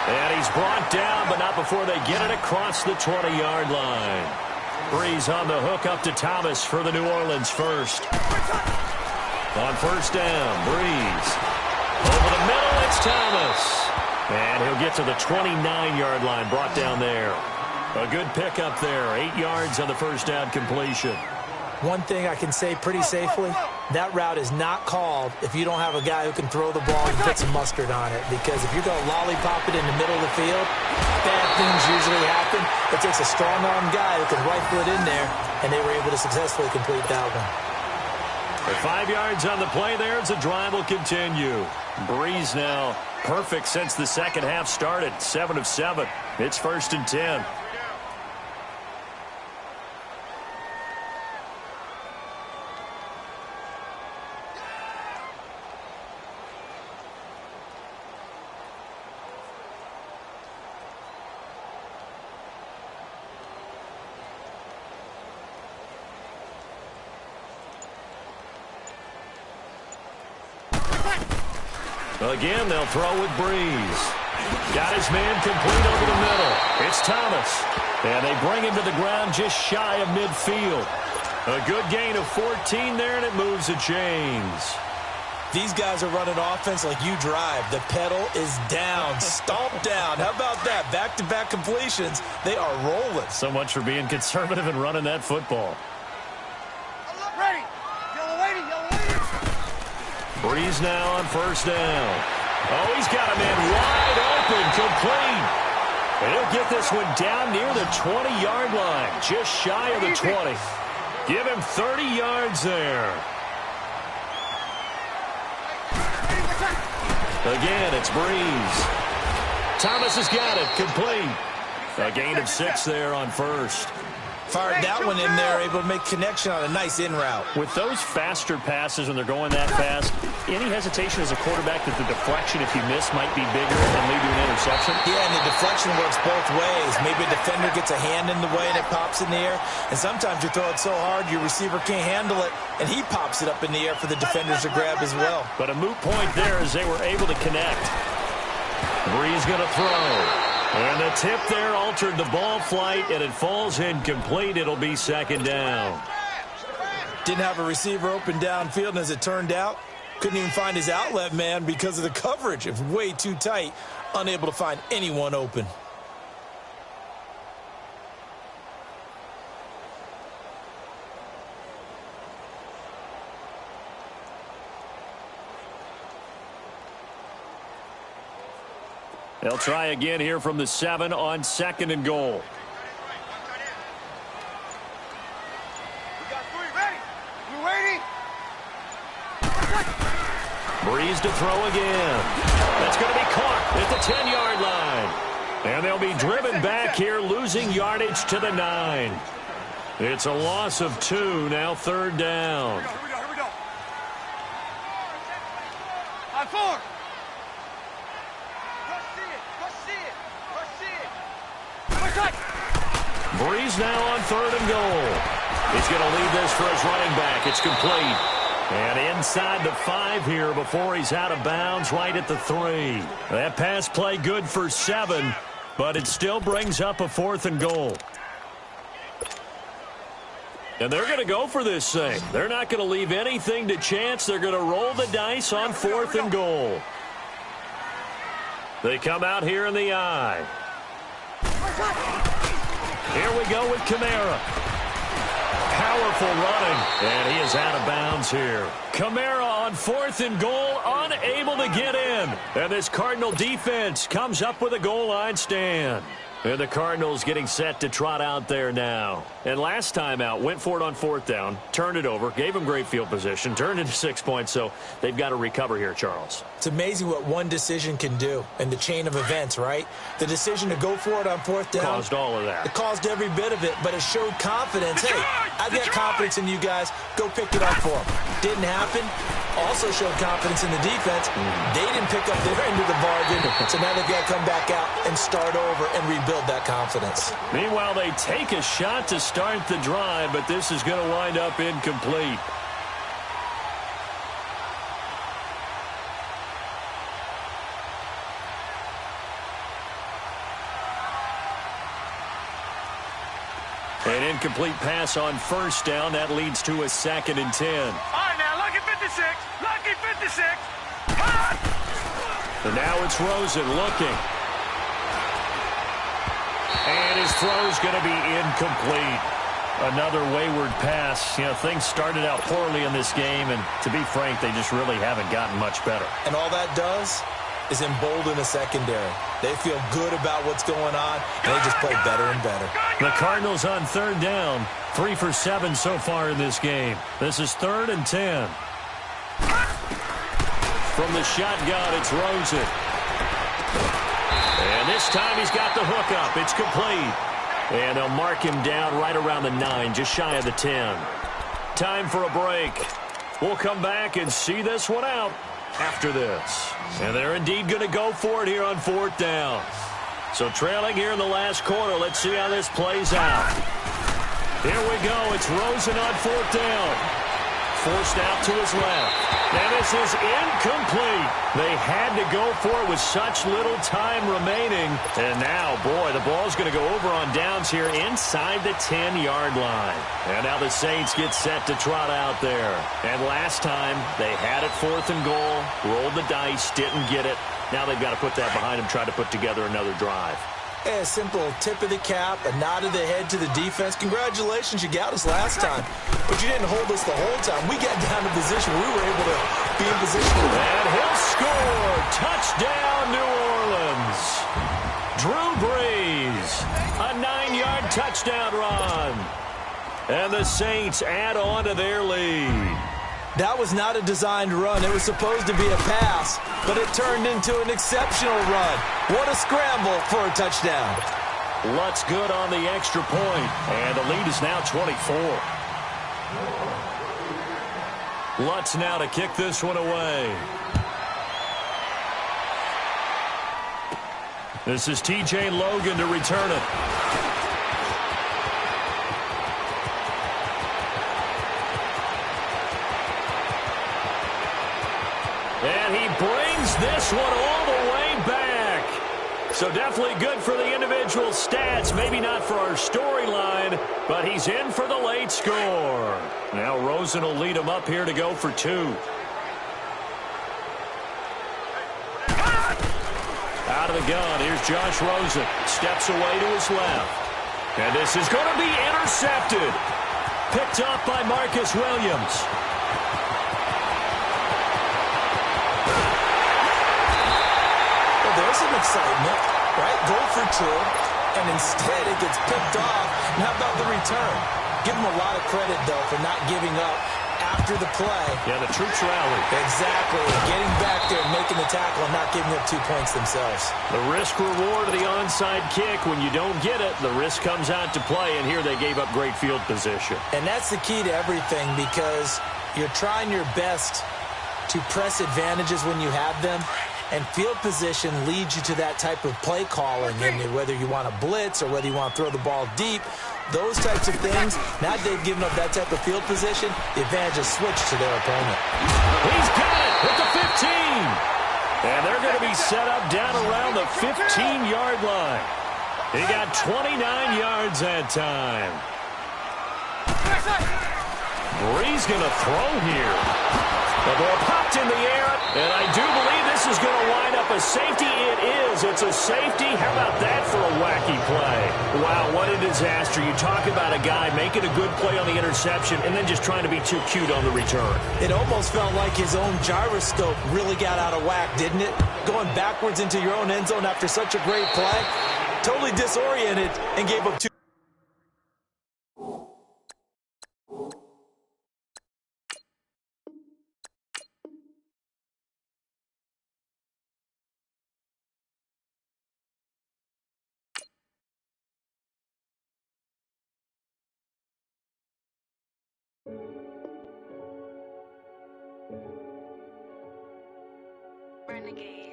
[SPEAKER 1] And he's brought down, but not before they get it across the 20-yard line. Breeze on the hook up to Thomas for the New Orleans first. On first down, Breeze. Over the middle, it's Thomas. And he'll get to the 29-yard line, brought down there. A good pickup there, 8 yards on the first down completion.
[SPEAKER 2] One thing I can say pretty safely, that route is not called if you don't have a guy who can throw the ball and put some mustard on it. Because if you're going to lollipop it in the middle of the field, bad things usually happen. It takes a strong-arm guy who can rifle it in there, and they were able to successfully complete that one.
[SPEAKER 1] For 5 yards on the play there, as the drive will continue. Breeze now perfect since the second half started, 7 of 7. It's 1st and 10. Again, they'll throw with Breeze. Got his man complete over the middle. It's Thomas. And they bring him to the ground just shy of midfield. A good gain of 14 there, and it moves the chains.
[SPEAKER 2] These guys are running offense like you drive. The pedal is down, stomped down. How about that? Back-to-back completions. They are rolling.
[SPEAKER 1] So much for being conservative and running that football.
[SPEAKER 3] Ready! Yellow waiting!
[SPEAKER 1] Breeze now on first down. Oh, he's got a man wide open, complete. And he'll get this one down near the 20-yard line, just shy of the 20. Give him 30 yards there. Again, it's Breeze. Thomas has got it, complete. A gain of 6 there on first.
[SPEAKER 2] Fired that one in there, able to make connection on a nice in route.
[SPEAKER 1] With those faster passes when they're going that fast, any hesitation as a quarterback that the deflection, if you miss, might be bigger and lead to an interception?
[SPEAKER 2] Yeah, and the deflection works both ways. Maybe a defender gets a hand in the way and it pops in the air. And sometimes you throw it so hard your receiver can't handle it, and he pops it up in the air for the defenders to grab as well.
[SPEAKER 1] But a moot point there as they were able to connect. Breeze going to throw. And the tip there altered the ball flight, and it falls incomplete. It'll be 2nd down.
[SPEAKER 2] Didn't have a receiver open downfield, and as it turned out, couldn't even find his outlet man because of the coverage. It was way too tight, unable to find anyone open.
[SPEAKER 1] They'll try again here from the 7 on 2nd and goal.
[SPEAKER 3] We're waiting!
[SPEAKER 1] Breeze to throw again. That's going to be caught at the 10-yard line. And they'll be driven back here, losing yardage to the 9. It's a loss of 2, now 3rd down.
[SPEAKER 3] Here we go. On 4.
[SPEAKER 1] Breeze now on 3rd and goal. He's going to lead this for his running back. It's complete. And inside the 5 here before he's out of bounds, right at the 3. That pass play good for 7, but it still brings up a 4th and goal. And they're going to go for this thing. They're not going to leave anything to chance. They're going to roll the dice on 4th and goal. They come out here in the I. Here we go with Kamara. Powerful running, and he is out of bounds here. Kamara on 4th and goal, unable to get in. And this Cardinal defense comes up with a goal line stand. And the Cardinals getting set to trot out there now. And last time out, went for it on 4th down, turned it over, gave them great field position, turned into 6 points, so they've got to recover here, Charles.
[SPEAKER 2] It's amazing what one decision can do in the chain of events, right? The decision to go for it on 4th down.
[SPEAKER 1] Caused all of that.
[SPEAKER 2] It caused every bit of it, but it showed confidence. Hey, I've got confidence in you guys. Go pick it up for them. Didn't happen. Also showed confidence in the defense. They didn't pick up their end of the bargain, So now they've got to come back out and start over and rebuild that confidence.
[SPEAKER 1] Meanwhile, they take a shot to start the drive, but this is going to wind up incomplete. An incomplete pass on first down. That leads to a 2nd and 10.
[SPEAKER 3] All right, now, lucky 56. Lucky 56. Cut!
[SPEAKER 1] And now it's Rosen looking. And his throw's going to be incomplete. Another wayward pass. You know, things started out poorly in this game, and to be frank, they just really haven't gotten much better.
[SPEAKER 2] And all that does is embolden the secondary. They feel good about what's going on, and they just play better and better.
[SPEAKER 1] The Cardinals on 3rd down. 3 for 7 so far in this game. This is 3rd and 10. From the shotgun, it's Rosen. And this time he's got the hook up. It's complete. And they'll mark him down right around the 9, just shy of the 10. Time for a break. We'll come back and see this one out after this. And they're indeed going to go for it here on 4th down. So trailing here in the last quarter, let's see how this plays out. Here we go. It's Rosen on 4th down. Forced out to his left. And this is incomplete. They had to go for it with such little time remaining. And now, boy, the ball's going to go over on downs here inside the 10-yard line. And now the Saints get set to trot out there. And last time, they had it 4th and goal, rolled the dice, didn't get it. Now they've got to put that behind them, try to put together another drive.
[SPEAKER 2] A simple tip of the cap, a nod of the head to the defense. Congratulations, you got us last time. But you didn't hold us the whole time. We got down to position. We were able to be in position.
[SPEAKER 1] And he'll score. Touchdown, New Orleans. Drew Brees. A 9-yard touchdown run. And the Saints add on to their lead.
[SPEAKER 2] That was not a designed run. It was supposed to be a pass, but it turned into an exceptional run. What a scramble for a touchdown.
[SPEAKER 1] Lutz good on the extra point, and the lead is now 24. Lutz now to kick this one away. This is T.J. Logan to return it. And he brings this one all the way back. So definitely good for the individual stats. Maybe not for our storyline, but he's in for the late score. Now Rosen will lead him up here to go for 2. Out of the gun, here's Josh Rosen. Steps away to his left. And this is going to be intercepted. Picked up by Marcus Williams.
[SPEAKER 2] There's some excitement, right? Go for 2, and instead it gets picked off. And how about the return? Give them a lot of credit, though, for not giving up after the play.
[SPEAKER 1] Yeah, the troops rallied.
[SPEAKER 2] Exactly. Getting back there, making the tackle, and not giving up 2 points themselves.
[SPEAKER 1] The risk-reward of the onside kick. When you don't get it, the risk comes out to play, and here they gave up great field position.
[SPEAKER 2] And that's the key to everything, because you're trying your best to press advantages when you have them. And field position leads you to that type of play calling, and whether you want to blitz or whether you want to throw the ball deep, those types of things. Now they've given up that type of field position, the advantage is switched to their opponent.
[SPEAKER 1] He's got it at the 15. And they're going to be set up down around the 15-yard line. He got 29 yards that time. Brees going to throw here. The ball popped in the air, and I do believe this is going to wind up a safety. It is. It's a safety. How about that for a wacky play? Wow, what a disaster. You talk about a guy making a good play on the interception and then just trying to be too cute on the return.
[SPEAKER 2] It almost felt like his own gyroscope really got out of whack, didn't it? Going backwards into your own end zone after such a great play. Totally disoriented and gave up 2.
[SPEAKER 16] Renegade.